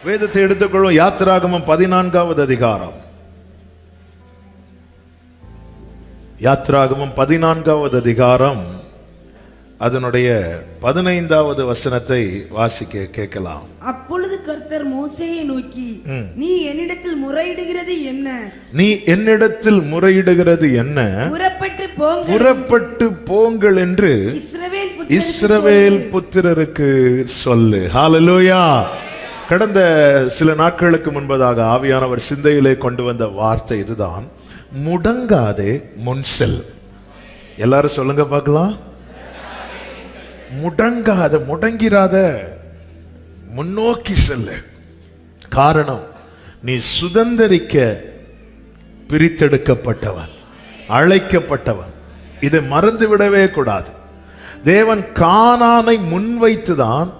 வேதத்தை எடுத்துக்கொள்வோம். யாத்திராகமம் 14வது அதிகாரம். யாத்திராகமம் 14வது அதிகாரம் அதனுடைய 15வது வசனத்தை வாசிக்க கேட்கலாம். அப்பொழுது கர்த்தர் மோசேயை நோக்கி, நீ என்னிடத்தில் முறையிடுகிறது என்ன? நீ என்னிடத்தில் முறையிடுகிறது என்ன? புறப்பட்டு போங்கள் என்று இஸ்ரவேல் புத்திரருக்கு சொல்லு. ஹல்லேலூயா. கடந்த சில நாட்களுக்கு முன்பதாக ஆவியானவர் சிந்தையிலே கொண்டு வந்த வார்த்தை இதுதான், முடங்காதே முன்செல். எல்லாரும் சொல்லுங்க பார்க்கலாம். முடங்காத, முடங்கிறாத, முன்னோக்கி செல்ல. காரணம், நீ சுதந்தரிக்க பிரித்தெடுக்கப்பட்டவன், அழைக்கப்பட்டவன். இதை மறந்து விடவே கூடாது. தேவன் கானானை முன்வைத்துதான்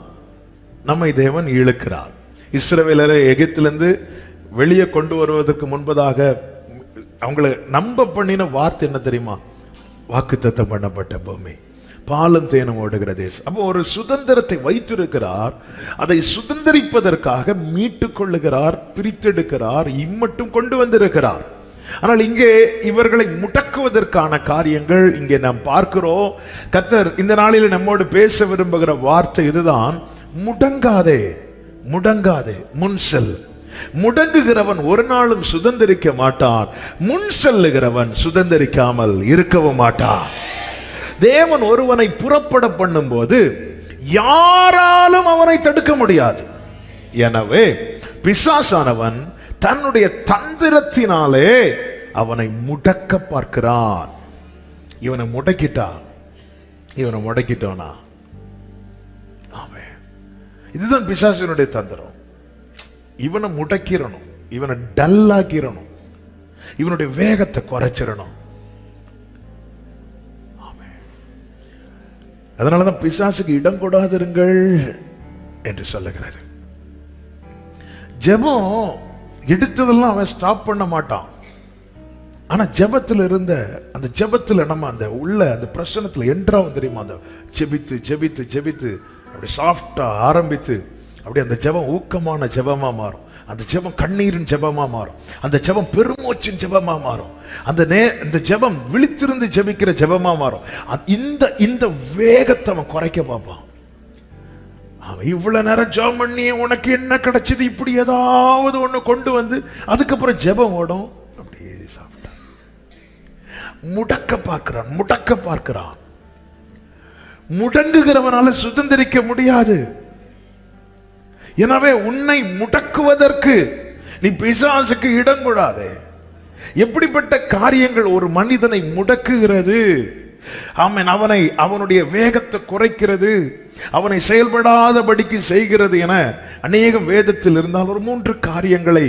நம்மை தேவன் இழுக்கிறார். இஸ்ரவேலரை எகிப்திலிருந்து வெளியே கொண்டு வருவதற்கு முன்பதாக அவங்களை நம்ப பண்ணின வார்த்தை என்ன தெரியுமா? வாக்குத்தத்தம் பண்ணப்பட்ட பூமி, பாலும் தேனும் ஓடுகிற தேசம். அப்போ ஒரு சுதந்திரத்தை வைத்திருக்கிறார். அதை சுதந்திரிப்பதற்காக மீட்டுக் கொள்ளுகிறார், பிரித்தெடுக்கிறார், இம்மட்டும் கொண்டு வந்திருக்கிறார். ஆனால் இங்கே இவர்களை முடக்குவதற்கான காரியங்கள் இங்கே நாம் பார்க்கிறோம். கர்த்தர் இந்த நாளில் நம்மோடு பேச விரும்புகிற வார்த்தை இதுதான், முடங்காதே, முடங்காதே, முன் செல். முடங்குகிறவன் ஒரு நாளும் சுதந்திரிக்க மாட்டான். முன் செல்லுகிறவன் சுதந்திரிக்காமல் இருக்கவும் மாட்டான். தேவன் ஒருவனை புறப்பட பண்ணும் போது யாராலும் அவனை தடுக்க முடியாது. எனவே பிசாசானவன் தன்னுடைய தந்திரத்தினாலே அவனை முடக்க பார்க்கிறான். இவனை முடக்கிட்டோனா இதுதான் பிசாசினுடைய தந்திரம். இவனை முடக்கிடணும், இவனை டல்லாக்கிடணும், இவனுடைய வேகத்தை குறைச்சிடணும். அதனாலதான் பிசாசுக்கு இடம் கொடாதிருங்கள் என்று சொல்லுகிறது. ஜெபம் எடுத்ததெல்லாம் அவன் ஸ்டாப் பண்ண மாட்டான். ஆனா ஜெபத்தில் இருந்த அந்த ஜெபத்தில் நம்ம அந்த உள்ள அந்த பிரசனத்தில் என்றாவும் தெரியுமா, அந்த ஜெபித்து ஜெபித்து ஜெபித்து அப்படி சாஃப்டா ஆரம்பித்து அப்படி அந்த ஜெபம் ஊக்கமான ஜெபமா மாறும். அந்த ஜெபம் கண்ணீரின் ஜெபமா மாறும். அந்த ஜெபம் பெருமூச்சின் ஜெபமா மாறும். அந்த ஜெபம் விழித்திருந்து ஜெபிக்கிற ஜெபமா மாறும். இந்த வேகத்தை அவன் குறைக்க பார்ப்பான். அவன் இவ்வளவு நேரம் ஜெபம் பண்ணி உனக்கு என்ன கிடைச்சது, இப்படி ஏதாவது ஒண்ணு கொண்டு வந்து அதுக்கப்புறம் ஜெபம் ஓடும். அப்படியே சாப்பிட்டான். முடக்க பார்க்கிறான். முடங்குகிறவனால சுதந்திரிக்க முடியாது. எனவே உன்னை முடக்குவதற்கு நீ பிசாசுக்கு இடம் கொடாதே. எப்படிப்பட்ட காரியங்கள் ஒரு மனிதனை முடக்குகிறது? அவனுடைய வேகத்தை குறைக்கிறது, அவனை செயல்படாதபடிக்கு செய்கிறது என அநேகம் வேதத்தில் இருந்தால் ஒரு 3 காரியங்களை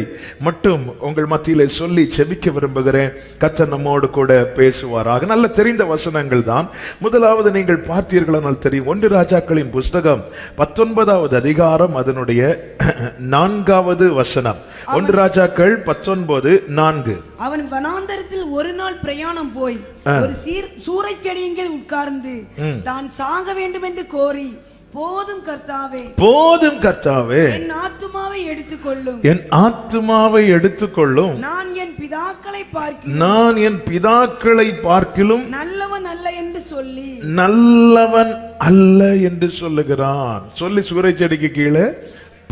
மட்டும் உங்கள் மத்தியிலே சொல்லி செபிக்க விரும்புகிறேன். கர்த்தர் நம்மோடு கூட பேசுவாராக. நல்ல தெரிந்த வசனங்கள் தான். முதலாவது நீங்கள் பார்த்தீர்களானால் தெரியும், 1 ராஜாக்களின் புஸ்தகம் 19வது அதிகாரம் அதனுடைய 4வது வசனம். 1 ராஜாக்கள் 19:4. அவன் வனாந்தரத்தில் ஒரு நாள் பிரயாணம் போய் ஒரு சூறை செடியின் உட்கார்ந்து தான் சாக வேண்டும் என்று கோரி, போதும் கர்த்தாவே, என் ஆத்துமாவை எடுத்துக்கொள்ளும், நான் என் பிதாக்களை பார்க்கிலும் நல்லவன் அல்ல என்று சொல்லுகிறான். சொல்லி சூறை செடிக்கு கீழே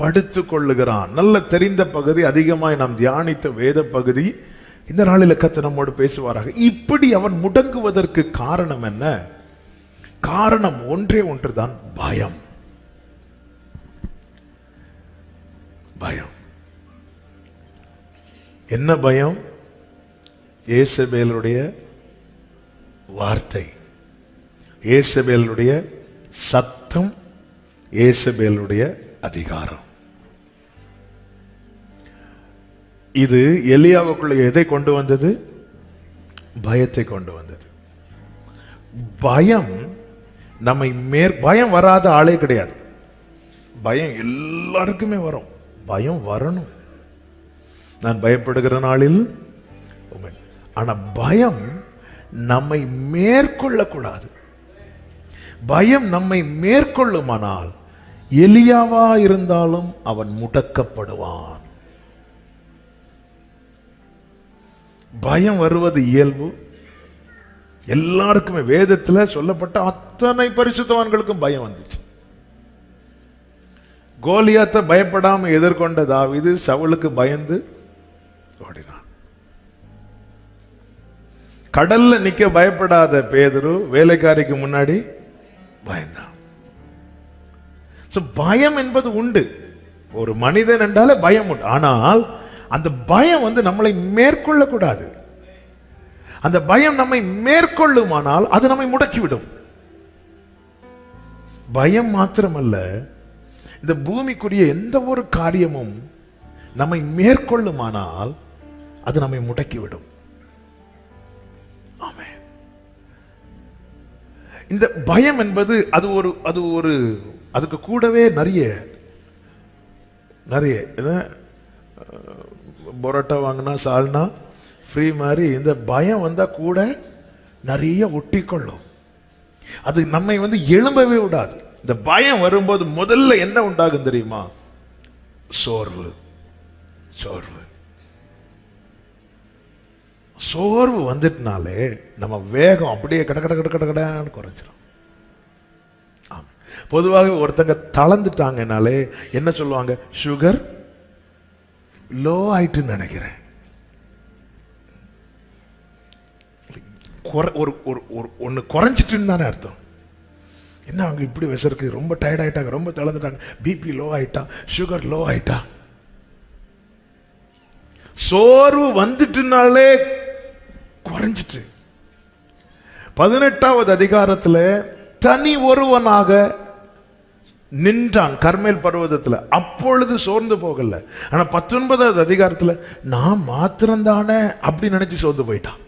படுத்துக் கொள்ளுகிறான். நல்ல தெரிந்த பகுதி, அதிகமாய் நாம் தியானித்த வேத பகுதி. இந்த நாளில் கர்த்தர் நம்மோடு பேசுவாராக. இப்படி அவன் முடங்குவதற்கு காரணம் என்ன? காரணம் ஒன்றே ஒன்றுதான், பயம். என்ன பயம்? யேசபேலுடைய வார்த்தை, யேசபேலுடைய சத்தம், யேசபேலுடைய அதிகாரம். இது எலியாவுக்குள்ள எதை கொண்டு வந்தது? பயத்தை கொண்டு வந்தது. பயம் நம்மை பயம் வராத ஆளே கிடையாது. பயம் எல்லாருக்குமே வரும். பயம் வரணும். நான் பயப்படுகிற நாளில், ஆனா பயம் நம்மை மேற்கொள்ளக்கூடாது. பயம் நம்மை மேற்கொள்ளுமானால் எலியாவா இருந்தாலும் அவன் முடக்கப்படுவான். பயம் வருவது இயல்பு. எல்லாருக்குமே வேதத்துல சொல்லப்பட்ட அத்தனை பரிசுத்தவான்களுக்கும் பயம் வந்துச்சு. கோலியாத்தை பயப்படாம எதிர்கொண்ட தாவீது சவுலுக்கு பயந்து ஓடினான். கடல்ல நிக்க பயப்படாத பேதுரு வேலைக்காரிக்கு முன்னாடி பயந்தான். பயம் என்பது உண்டு. ஒரு மனிதன் என்றாலே பயம் உண்டு. ஆனால் அந்த பயம் நம்மளை மேற்கொள்ள கூடாது. அந்த பயம் நம்மை மேற்கொள்ளுமானால் அது நம்மை முடக்கிவிடும். பயம் மாத்திரமல்ல, இந்த பூமிக்குரிய எந்த ஒரு காரியமும் நம்மை மேற்கொள்ளுமானால் அது நம்மை முடக்கிவிடும். ஆமென். இந்த பயம் என்பது அது ஒரு அதுக்கு கூடவே நிறைய பரோட்டா வாங்கினா சால்னா ஃப்ரீ மாதிரி இந்த பயம் வந்தா கூட நிறைய ஒட்டிக்கொள்ளும். அது நம்மை எழும்பவே விடாது. இந்த பயம் வரும்போது முதல்ல என்ன உண்டாகும் தெரியுமா? சோர்வு. சோர்வு வந்துட்டனாலே நம்ம வேகம் அப்படியே கடன்னு குறைஞ்சிடும். பொதுவாக ஒருத்தங்க தளர்ந்துட்டாங்கனாலே என்ன சொல்லுவாங்க? சுகர் லோ ஆயிட்டுன்னு நினைக்கிறேன். ஒன்னு குறைஞ்சிட்டுன்னு தானே அர்த்தம். என்ன அவங்க இப்படி விசருக்கு ரொம்ப டயர்ட் ஆயிட்டாங்க, ரொம்ப தளர்ந்துட்டாங்க, பிபி லோ ஆயிட்டா, சுகர் லோ ஆயிட்டா. சோர்வு வந்துட்டுனாலே குறைஞ்சிட்டு. 18வது அதிகாரத்துல தனி ஒருவனாக நின்றான் கர்மேல் பர்வதத்துல. அப்பொழுது சோர்ந்து போகல. ஆனா 19வது அதிகாரத்துல நான் மாத்திரம்தானே அப்படி நினைச்சு சோர்ந்து போயிட்டான்.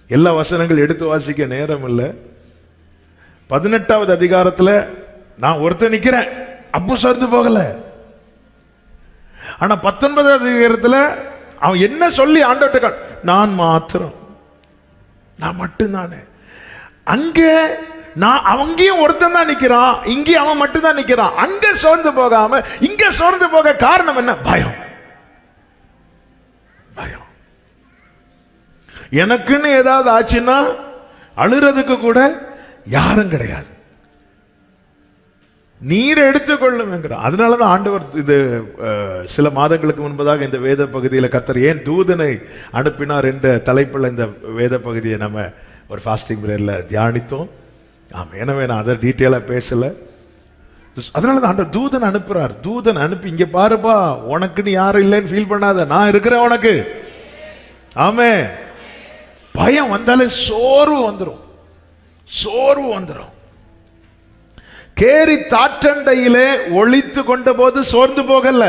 எல்லா வசனங்கள் எடுத்து வாசிக்க நேரம் இல்லை. 18வது அதிகாரத்துல நான் ஒருத்தன் நிக்கிறேன், அப்போ சோர்ந்து போகல. ஆனா 19வது அதிகாரத்துல அவன் என்ன சொல்லி ஆண்டவர்ட்ட, நான் மாத்திரம், நான் மட்டும்தானே. அங்க நான் அங்கேயும் ஒருத்தன் தான் நிக்கிறான், இங்கேயும் அவன் மட்டும் தான் நிக்கிறான். அங்க சோர்ந்து போகாம இங்க சோர்ந்து போக காரணம் என்ன? பயம். எனக்குன்னு ஏதாவது ஆச்சுன்னா அழுறதுக்கு கூட யாரும் கிடையாது. நீர் எடுத்துக்கொள்ளும் என்கிறார். அதனாலதான் ஆண்டவர் இது சில மாதங்களுக்கு முன்பதாக இந்த வேத பகுதியில் கர்த்தர் ஏன் தூதனை அனுப்பினார் என்ற தலைப்பில் இந்த வேத பகுதியை நம்ம ஒரு ஃபாஸ்டிங் பிரேயர்ல தியானித்தோம். ஆமாம், எனவே நான் அதை டீட்டெயிலாக பேசலை. அதனால தான் ஆண்டவர் தூதன் அனுப்புறார். தூதன் அனுப்பி இங்க பாருப்பா, உனக்குன்னு யாரும் இல்லைன்னு ஃபீல் பண்ணாத, நான் இருக்கிறேன் உனக்கு. ஆமே. பயம் வந்தாலே சோர்வு வந்துடும். கேரி தாற்றண்டையிலே ஒளித்து கொண்ட போது சோர்ந்து போகல.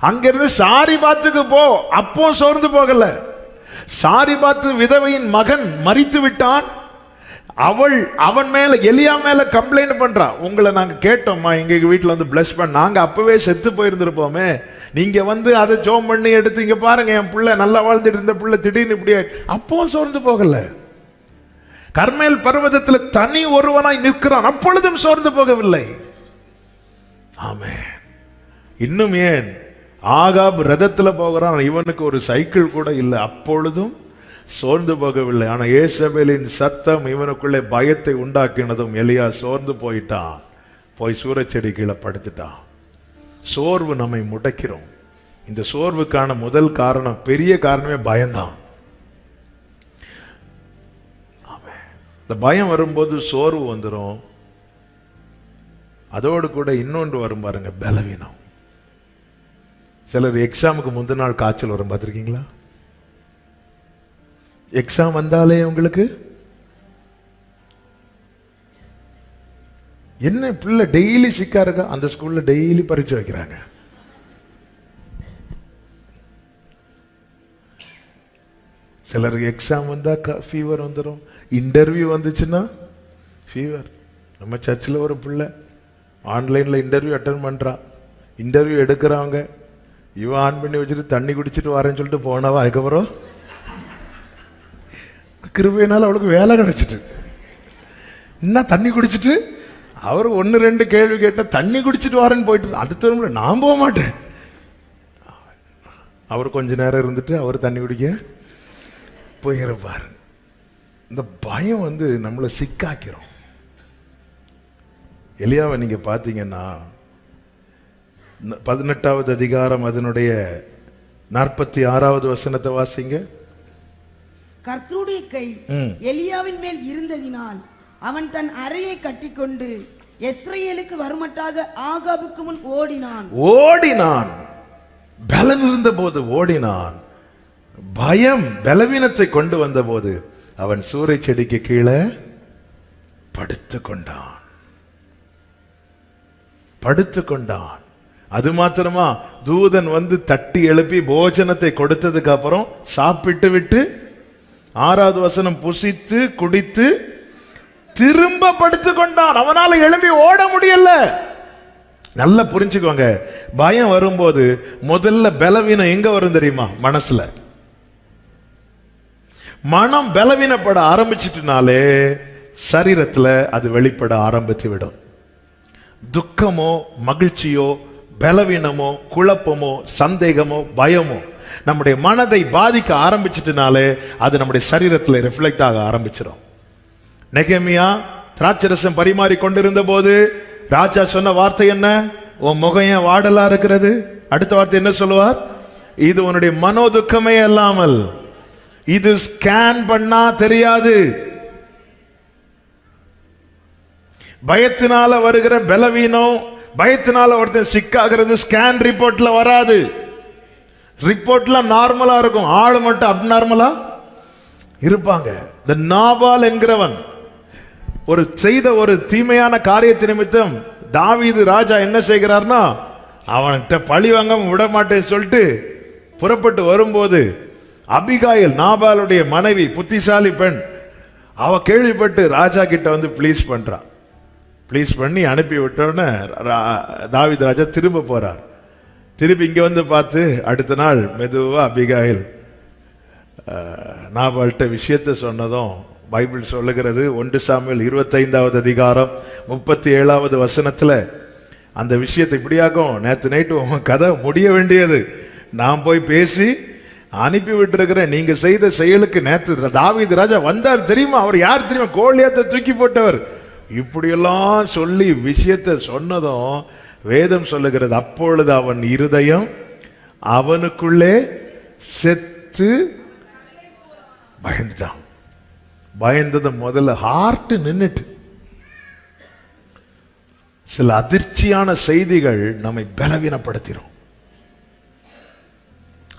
அங்கிருந்து சாரிபாத்துக்கு போ, அப்போ சோர்ந்து போகல. சாரிபாத்து விதவையின் மகன் மரித்து விட்டான். அவன் மேல, எலியா மேல கம்ப்ளைண்ட் பண்றான். உங்களை நாங்க கேட்டோம்மா, எங்க வீட்டுல பிளஸ் பண்ண, நாங்க அப்பவே செத்து போயிருந்திருப்போமே, நீங்க அதை ஜோம் பண்ணி எடுத்து இங்க பாருங்க, என் பிள்ளை நல்லா வாழ்ந்துட்டு இருந்த பிள்ளை திடீர்னு இப்படி. அப்போ சோர்ந்து போகல. கர்மேல் பர்வதத்தில் தனி ஒருவனாய் நிற்கிறான், அப்பொழுதும் சோர்ந்து போகவில்லை. ஆமென். இன்னும் ஏன் ஆகாப் ரதத்துல போகிறான், இவனுக்கு ஒரு சைக்கிள் கூட இல்லை, அப்பொழுதும் சோர்ந்து போகவில்லை. ஆனா ஏசபேலின் சத்தம் இவனுக்குள்ளே பயத்தை உண்டாக்கினதும் எலியா சோர்ந்து போயிட்டான், போய் சூரச்செடி கீழே படுத்துட்டான். சோர்வு நம்மை முடக்கிறோம். இந்த சோர்வுக்கான முதல் காரணம், பெரிய காரணமே பயம்தான். இந்த பயம் வரும்போது சோர்வு வந்துடும். அதோடு கூட இன்னொன்று வரும் பாருங்க, பலவீனம். சிலர் எக்ஸாமுக்கு முந்தின நாள் காய்ச்சல் வரும், பார்த்துருக்கீங்களா? எக்ஸாம் வந்தாலே உங்களுக்கு என்ன, பிள்ளை டெய்லி சிக்கா இருக்கா, அந்த ஸ்கூல்ல டெய்லி பரீட்சை வைக்கிறாங்க. சிலருக்கு எக்ஸாம் வந்தா ஃபீவர் வந்துடும், இன்டர்வியூ வந்துச்சுன்னா ஃபீவர். நம்ம சர்ச்சில் ஒரு பிள்ளை ஆன்லைனில் இன்டர்வியூ அட்டன் பண்ணுறா. இன்டர்வியூ எடுக்கிறவங்க இவன் ஆன் பண்ணி வச்சுட்டு தண்ணி குடிச்சிட்டு வரேன்னு சொல்லிட்டு போனவா, அதுக்கப்புறம் கிருபையினால அவளுக்கு வேலை கிடைச்சிட்டு, என்ன தண்ணி குடிச்சிட்டு அவர் 1-2 கேள்வி கேட்ட தண்ணி குடிச்சிட்டு வரேன்னு போயிட்டு அடுத்த நான் போக மாட்டேன். அவர் கொஞ்ச நேரம் இருந்துட்டு அவர் தண்ணி குடிக்க போயிருப்பார். இந்த பயம் நம்மளை சிக்காக்கிறோம். எலியாவை நீங்க பாத்தீங்கன்னா 18வது அதிகாரம் அதனுடைய 46வது வசனத்தை வாசிங்க. கர்த்தருடைய கை எலியாவின் மேல் இருந்ததினால் அவன் தன் அறையை கட்டிக்கொண்டு இஸ்ரவேலுக்கு வருமட்டாக ஆகாபுக்கு முன் ஓடினான். பலன் இருந்த போது ஓடினான். பயம் பலவீனத்தை கொண்டு வந்த போது அவன் சூறை செடிக்கு கீழே படுத்துக்கொண்டான். அது மாத்திரமா, தூதன் தட்டி எழுப்பி போஜனத்தை கொடுத்ததுக்கு அப்புறம் சாப்பிட்டு விட்டு 6வது வசனம் புசித்து குடித்து திரும்ப படுத்துக்கொண்டான். அவனால எழும்பி ஓட முடியல. நல்லா புரிஞ்சுக்கோங்க, பயம் வரும்போது முதல்ல பலவீனம் எங்க வரும் தெரியுமா? மனசுல. மனம் பலவீனப்பட ஆரம்பிச்சிட்டுனாலே சரீரத்துல அது வெளிப்பட ஆரம்பித்து விடும். துக்கமோ மகிழ்ச்சியோ பலவீனமோ குழப்பமோ சந்தேகமோ பயமோ நம்முடைய மனதை பாதிக்க ஆரம்பிச்சிட்டுனாலே அது நம்முடைய சரீரத்தில் ரிஃப்ளெக்ட் ஆக ஆரம்பிச்சிடும். நெகேமியா திராட்சரசம் பரிமாறி கொண்டிருந்த போது ராஜா சொன்ன வார்த்தை என்ன? உன் முகம் ஏன் வாடலா இருக்கிறது? அடுத்த வார்த்தை என்ன சொல்லுவார்? இது உன்னுடைய மனோதுக்கமே அல்லாமல் இது ஸ்கேன் பண்ணா தெரியாது. பயத்தினால வருகிற பலவீனம், பயத்தினால ஒருத்தன் சிக்காகிறது ஸ்கேன் ரிப்போர்ட்ல வராது. ரிப்போர்ட்ல நார்மலா இருக்கும், ஆள் மட்டும் அப்நார்மலா இருப்பாங்க. இந்த நாபால் என்கிறவன் செய்த ஒரு தீமையான காரியத்தை நிமித்தம் தாவீது ராஜா என்ன செய்கிறார்னா, அவன்கிட்ட பழி வாங்க விட மாட்டேன்னு சொல்லிட்டு புறப்பட்டு வரும்போது அபிகாயில் நாபாலுடைய மனைவி, புத்திசாலி பெண், அவ கேள்விப்பட்டு ராஜா கிட்ட ப்ளீஸ் பண்றான். ப்ளீஸ் பண்ணி அனுப்பி விட்டோன்னு தாவீது ராஜா திரும்ப போறார். திருப்பி இங்க பார்த்து அடுத்த நாள் மெதுவா அபிகாயில் நாபால்கிட்ட விஷயத்தை சொன்னதும் பைபிள் சொல்லுகிறது 1 சாமுவேல் 25வது அதிகாரம் 37வது வசனத்துல அந்த விஷயத்தை இப்படியாகும். நேற்று நைட்டு உங்க கதை முடிய வேண்டியது, நான் போய் பேசி அனுப்பி விட்டுருக்கிறேன். நீங்க செய்த செயலுக்கு நேற்று தாவீது ராஜா வந்தார் தெரியுமா? அவர் யார் தெரியுமா? கோலியாத்தை தூக்கி போட்டவர். இப்படியெல்லாம் சொல்லி விஷயத்தை சொன்னதும் வேதம் சொல்லுகிறது, அப்பொழுது அவன் இருதயம் அவனுக்குள்ளே செத்து பயந்துட்டான். பயந்தது முதல்ல ஹார்ட் நின்னுட்டு. சில அதிர்ச்சியான செய்திகள் நம்மை பலவீனப்படுத்திடும்.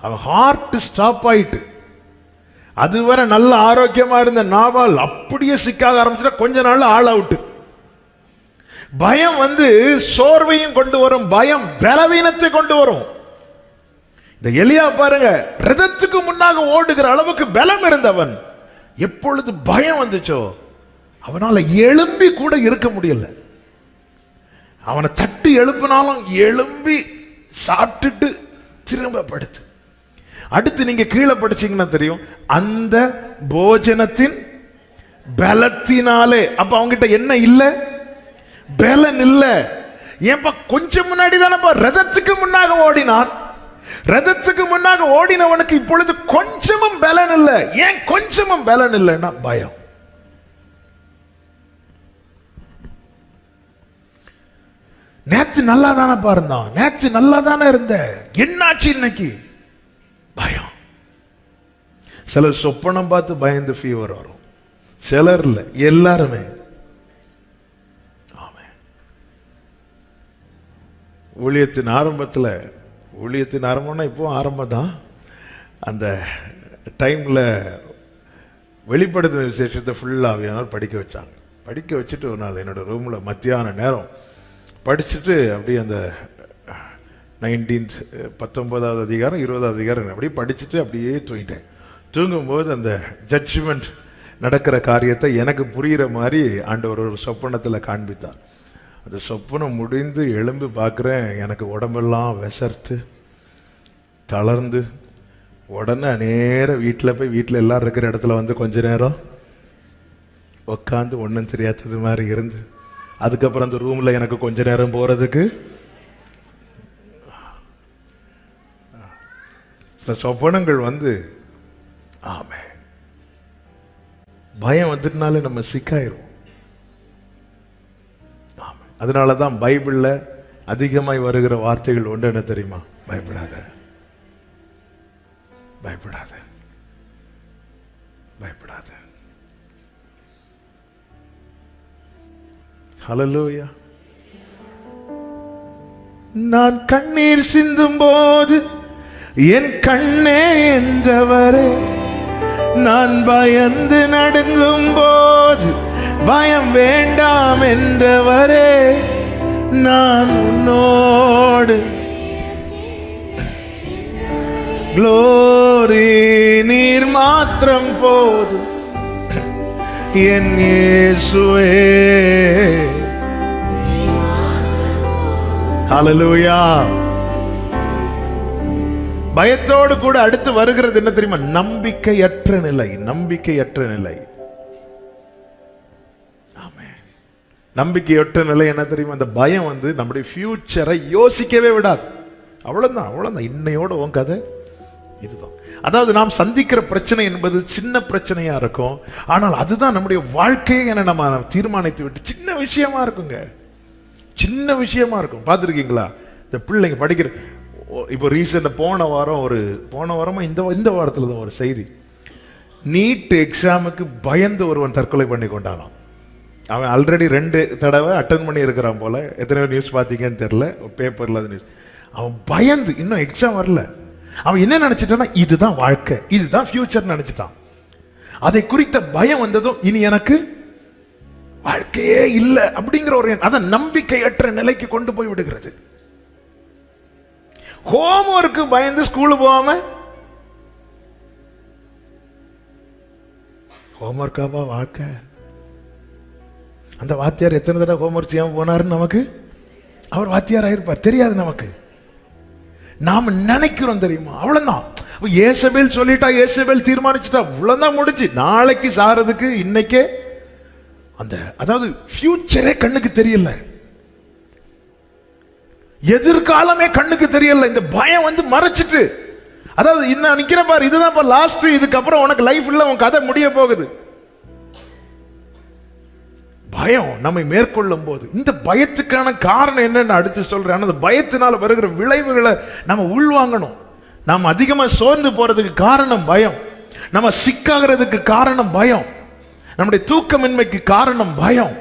அவன் ஹார்ட் ஸ்டாப் ஆயிட்டு. அதுவரை நல்ல ஆரோக்கியமா இருந்த நாபால் அப்படியே சிக்காக ஆரம்பிச்சுட்டா கொஞ்ச நாள் ஆள் அவுட். பயம் சோர்வையும் கொண்டு வரும், பயம் பலவீனத்தை கொண்டு வரும். இந்த எலியா பாருங்க, ரதத்துக்கு முன்னாக ஓடுகிற அளவுக்கு பலம் இருந்தவன் எப்பொழுது பயம் வந்துச்சோ அவனால எழும்பி கூட இருக்க முடியல. அவனை தட்டி எழுப்பினாலும் எழும்பி சாப்பிட்டுட்டு திரும்ப படுத்து. அடுத்து நீங்க கீழே படிச்சீங்கன்னா தெரியும், அந்த போஜனத்தின் பலத்தினாலே. அப்ப அவங்கிட்ட என்ன இல்ல? பலன் இல்ல. ஏன்பா கொஞ்சம் முன்னாடி தானப்பா ரதத்துக்கு முன்னாக ஓடினான். ரதத்துக்கு முன்னாக ஓடினவனுக்கு இப்பொழுது கொஞ்சமும் பலன் இல்லை. ஏன் கொஞ்சமும் பலன் இல்லைன்னா பயம். நேற்று நல்லா தானே பாருந்தான், நேற்று நல்லா தானே இருந்த, என்னாச்சு இன்னைக்கு? பயம். சிலர் சொப்பனம் பார்த்து பயந்து ஃபீவர் வரும், சிலர் இல்லை, எல்லாருமே. ஊழியத்தின் ஆரம்பத்தில், ஊழியத்தின் ஆரம்பம்னா இப்போ ஆரம்பம் தான், அந்த டைமில் வெளிப்படுத்தின விசேஷத்தை ஃபுல்லாக படிக்க வச்சாங்க. படிக்க வச்சுட்டு ஒரு நாள் என்னோட ரூமில் மத்தியான நேரம் படிச்சுட்டு அப்படியே அந்த 19வது அதிகாரம் 20வது அதிகாரம் அப்படியே படிச்சுட்டு அப்படியே தூங்கிட்டேன். தூங்கும்போது அந்த ஜட்ஜ்மெண்ட் நடக்கிற காரியத்தை எனக்கு புரிகிற மாதிரி ஆண்டவர் ஒரு சொப்பனத்தில் காண்பித்தார். அந்த சொப்பனம் முடிந்து எழும்பி பார்க்குறேன், எனக்கு உடம்பெல்லாம் விசர்த்து தளர்ந்து, உடனே நேரம் வீட்டில் போய் வீட்டில் எல்லோரும் இருக்கிற இடத்துல கொஞ்ச நேரம் உட்காந்து ஒன்றும் தெரியாதது மாதிரி இருந்து அதுக்கப்புறம் அந்த ரூம்ல எனக்கு கொஞ்ச நேரம் போறதுக்கு சில சொப்பனங்கள் வந்து ஆமே பயம் வந்துட்டனாலே நம்ம சிக்காயிருவோம். அதனாலதான் பைபிள்ல அதிகமாய் வருகிற வார்த்தைகள் ஒன்று என்ன தெரியுமா? பயப்படாத, பயப்படாத, பயப்படாத. ஹல்லேலூயா. நான் கண்ணீர் சிந்தும் போது என் கண்ணே என்றவரே, நான் பயந்து நடுங்கும் போது பயம் வேண்டாம் என்றவரே, நான் உன்னோடு. க்ளோரி நீர் மாத்திரம் போது என் இயேசுவே. ஹல்லேலூயா. பயத்தோடு கூட அடுத்து வருகிறது என்ன தெரியுமா? நம்பிக்கையற்ற நிலை. நம்பிக்கையற்ற நிலை. நம்பிக்கையற்ற நிலை என்ன தெரியுமா? அந்த பயம் வந்து நம்முடைய ஃபியூச்சரை யோசிக்கவே விடாது. அவ்வளவுதான், அவ்வளவுதான். இன்னையோட உன் கதை இதுதான். அதாவது நாம் சந்திக்கிற பிரச்சனை என்பது சின்ன பிரச்சனையா இருக்கும், ஆனால் அதுதான் நம்முடைய வாழ்க்கையை என நம்ம தீர்மானித்து விட்டு சின்ன விஷயமா இருக்குங்க. சின்ன விஷயமா இருக்கும். பார்த்துருக்கீங்களா? இந்த பிள்ளைங்க படிக்கிற இப்போ ரீசெண்டாக போன வாரமா இந்த வாரத்தில் தான் ஒரு செய்தி. நீட் எக்ஸாமுக்கு பயந்து ஒருவன் தற்கொலை பண்ணி கொண்டானான். அவன் ஆல்ரெடி 2 தடவை அட்டன் பண்ணி இருக்கிறான் போல. எத்தனை நியூஸ் பார்த்தீங்கன்னு தெரியல, பேப்பர்ல அது நியூஸ். அவன் பயந்து, இன்னும் எக்ஸாம் வரல, அவன் என்ன நினைச்சிட்டான்னா இதுதான் வாழ்க்கை, இதுதான் ஃபியூச்சர் நினைச்சிட்டான். அதை குறித்த பயம் வந்ததும் இனி எனக்கு வாழ்க்கையே இல்லை அப்படிங்கிற ஒரு அதான் நம்பிக்கையற்ற நிலைக்கு கொண்டு போய் விடுகிறது. ஹோம்ஒர்க்கு பயந்து ஸ்கூலுக்கு போகாம, ஹோம்ஒர்க்காவா வாழ்க்கை? அந்த வாத்தியார் எத்தனை தடவை ஹோம்ஒர்க் செய்யாம போனாருன்னு நமக்கு, அவர் வாத்தியார் ஆயிருப்பார், தெரியாது நமக்கு. நாம நினைக்கிறோம் தெரியுமா? அவ்வளவுதான். ஏசபேல் சொல்லிட்டா, ஏசபேல் தீர்மானிச்சுட்டா, அவ்வளவுதான் முடிஞ்சு. நாளைக்கு சாரதுக்கு இன்னைக்கே அந்த அதாவது ஃபியூச்சரே கண்ணுக்கு தெரியல, எதிர்காலமே கண்ணுக்கு தெரியல. இந்த பயம் வந்து மறைச்சிட்டு, அதாவது இன்னும் நிக்கிற பாரு, இதுதான் லாஸ்ட், இதுக்கப்புறம் உனக்கு லைஃப் இல்ல, உன் கதை முடிய போகுது. பயம் நம்மை மேற்கொள்ளும் போது, இந்த பயத்துக்கான காரணம் என்னன்னு அடுத்து சொல்றேன். அந்த பயத்தினால வருகிற விளைவுகளை நம்ம உள்வாங்கணும். நாம் அதிகமா சோர்ந்து போறதுக்கு காரணம் பயம், நம்ம சிக்காகிறதுக்கு காரணம் பயம், நம்முடைய தூக்கமின்மைக்கு காரணம் பயம்.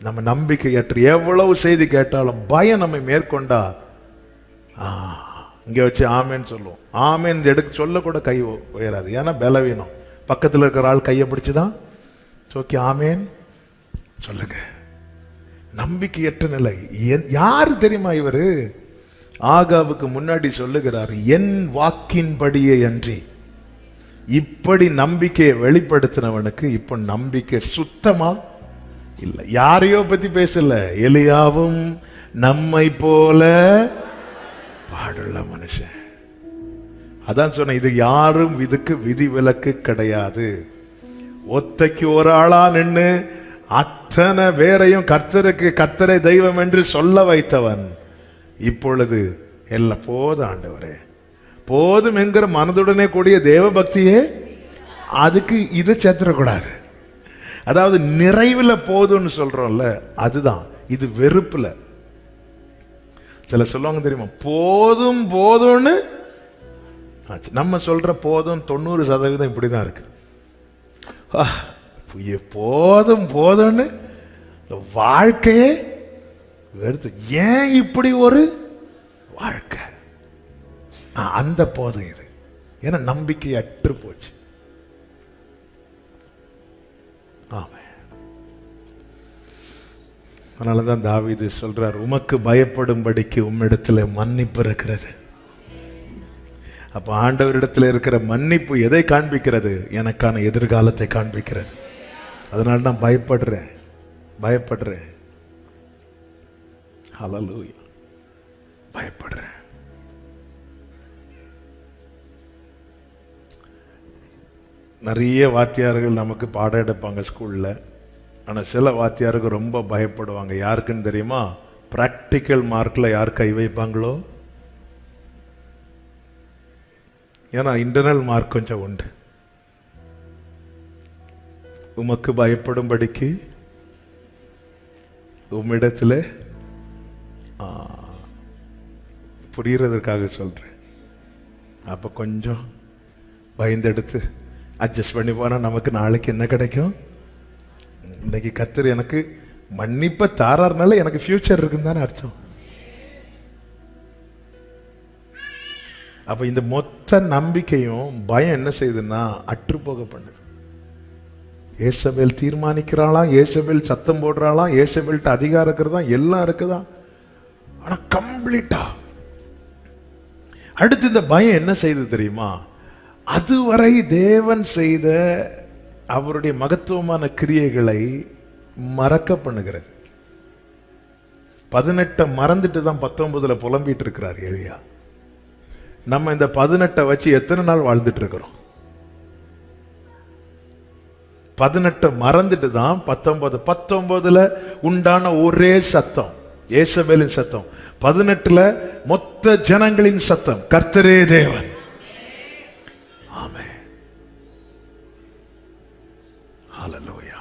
நம்ம நம்பிக்கையற்று எவ்வளவு செய்தி கேட்டாலும் பயம் நம்மை மேற்கொண்டா இங்க வச்சு ஆமேன்னு சொல்லுவோம். ஆமேன் எடுக்க சொல்ல கூட கை உயராது, ஏன்னா பலவீனம். பக்கத்தில் இருக்கிற ஆள் கையை பிடிச்சுதான் ஓகே ஆமேன் சொல்லுங்க. நம்பிக்கையற்ற நிலை. யாரு தெரியுமா இவரு? ஆகாவுக்கு முன்னாடி சொல்லுகிறார், என் வாக்கின்படியே அன்றி. இப்படி நம்பிக்கையை வெளிப்படுத்தினவனுக்கு இப்ப நம்பிக்கை சுத்தமா இல்லை. யாரையோ பத்தி பேசல, எலியாவும் நம்மை போல பாடுள்ள மனுஷன். அதான் சொன்ன, இது யாரும் இதுக்கு விதிவிலக்கு கிடையாது. ஒத்தைக்கு ஒரு ஆளா நின்று அத்தனை பேரையும் கர்த்தரை தெய்வம் என்று சொல்ல வைத்தவன் இப்பொழுது எல்லாம் போதும் ஆண்டவரே போதும் என்கிற மனதுடனே கூடிய தேவ பக்தியே, அதுக்கு இதை சேர்த்துடக்கூடாது. அதாவது நிறைவில் போதும்னு சொல்றோம்ல, அதுதான் இது. வெறுப்புல சில சொல்லுவாங்க தெரியுமா, போதும் போதும்னு. நம்ம சொல்ற போதும் 90% இப்படிதான் இருக்கு. போதும் போதும்னு வாழ்க்கையே வெறுத்து, ஏன் இப்படி ஒரு வாழ்க்கை? அந்த போதும் இது. ஏன்னா நம்பிக்கை அற்று போச்சு. ஆமே. அதனாலதான் தாவீது சொல்றார், உமக்கு பயப்படும்படிக்கு உம்மிடத்துல மன்னிப்பு இருக்கிறது. அப்ப ஆண்டவரிடத்தில் இருக்கிற மன்னிப்பு எதை காண்பிக்கிறது? எனக்கான எதிர்காலத்தை காண்பிக்கிறது. அதனால நான் பயப்படுறேன். ஹல்லேலூயா. பயப்படுறேன். நிறைய வாத்தியார்கள் நமக்கு பாடம் எடுப்பாங்க ஸ்கூல்ல. ஆனா சில வாத்தியாருக்கு ரொம்ப பயப்படுவாங்க. யாருக்குன்னு தெரியுமா? பிராக்டிக்கல் மார்க்ல யார் கை வைப்பாங்களோ. ஏன்னா இன்டர்னல் மார்க் கொஞ்சம் உண்டு. உமக்கு பயப்படும்படிக்கு உம்மிடத்துல புரியறதுக்காக சொல்றேன். அப்ப கொஞ்சம் பயந்தெடுத்து அட்ஜஸ்ட் பண்ணி போனா நமக்கு நாளைக்கு என்ன கிடைக்கும்? இன்னைக்கு கர்த்தர் எனக்கு மன்னிப்ப தாராருனால எனக்கு ஃபியூச்சர் இருக்குன்னு தானே அர்த்தம். அப்ப இந்த மொத்த நம்பிக்கையும் பயம் என்ன செய்யுதுன்னா அற்றுப்போக பண்ணுது. ஏசபேல் தீர்மானிக்கிறாளாம், ஏசபேல் சத்தம் போடுறாளாம், ஏசபேல்ட்ட அதிகாரம் இருக்கிறதா, எல்லாம் இருக்குதா, ஆனா கம்ப்ளீட்டா. அடுத்து இந்த பயம் என்ன செய்து தெரியுமா? அதுவரை தேவன் செய்த அவருடைய மகத்துவமான கிரியைகளை மறக்க பண்ணுகிறது. 18 மறந்துட்டு தான் 19 புலம்பிட்டு இருக்கிறார் எலியா. நம்ம இந்த 18 வச்சு எத்தனை நாள் வாழ்ந்துட்டு இருக்கிறோம்? 18 மறந்துட்டு தான் 19 உண்டான ஒரே சத்தம் ஏசபேலின் சத்தம், 18 மொத்த ஜனங்களின் சத்தம், கர்த்தரே தேவன். ஆமென், ஹல்லேலூயா.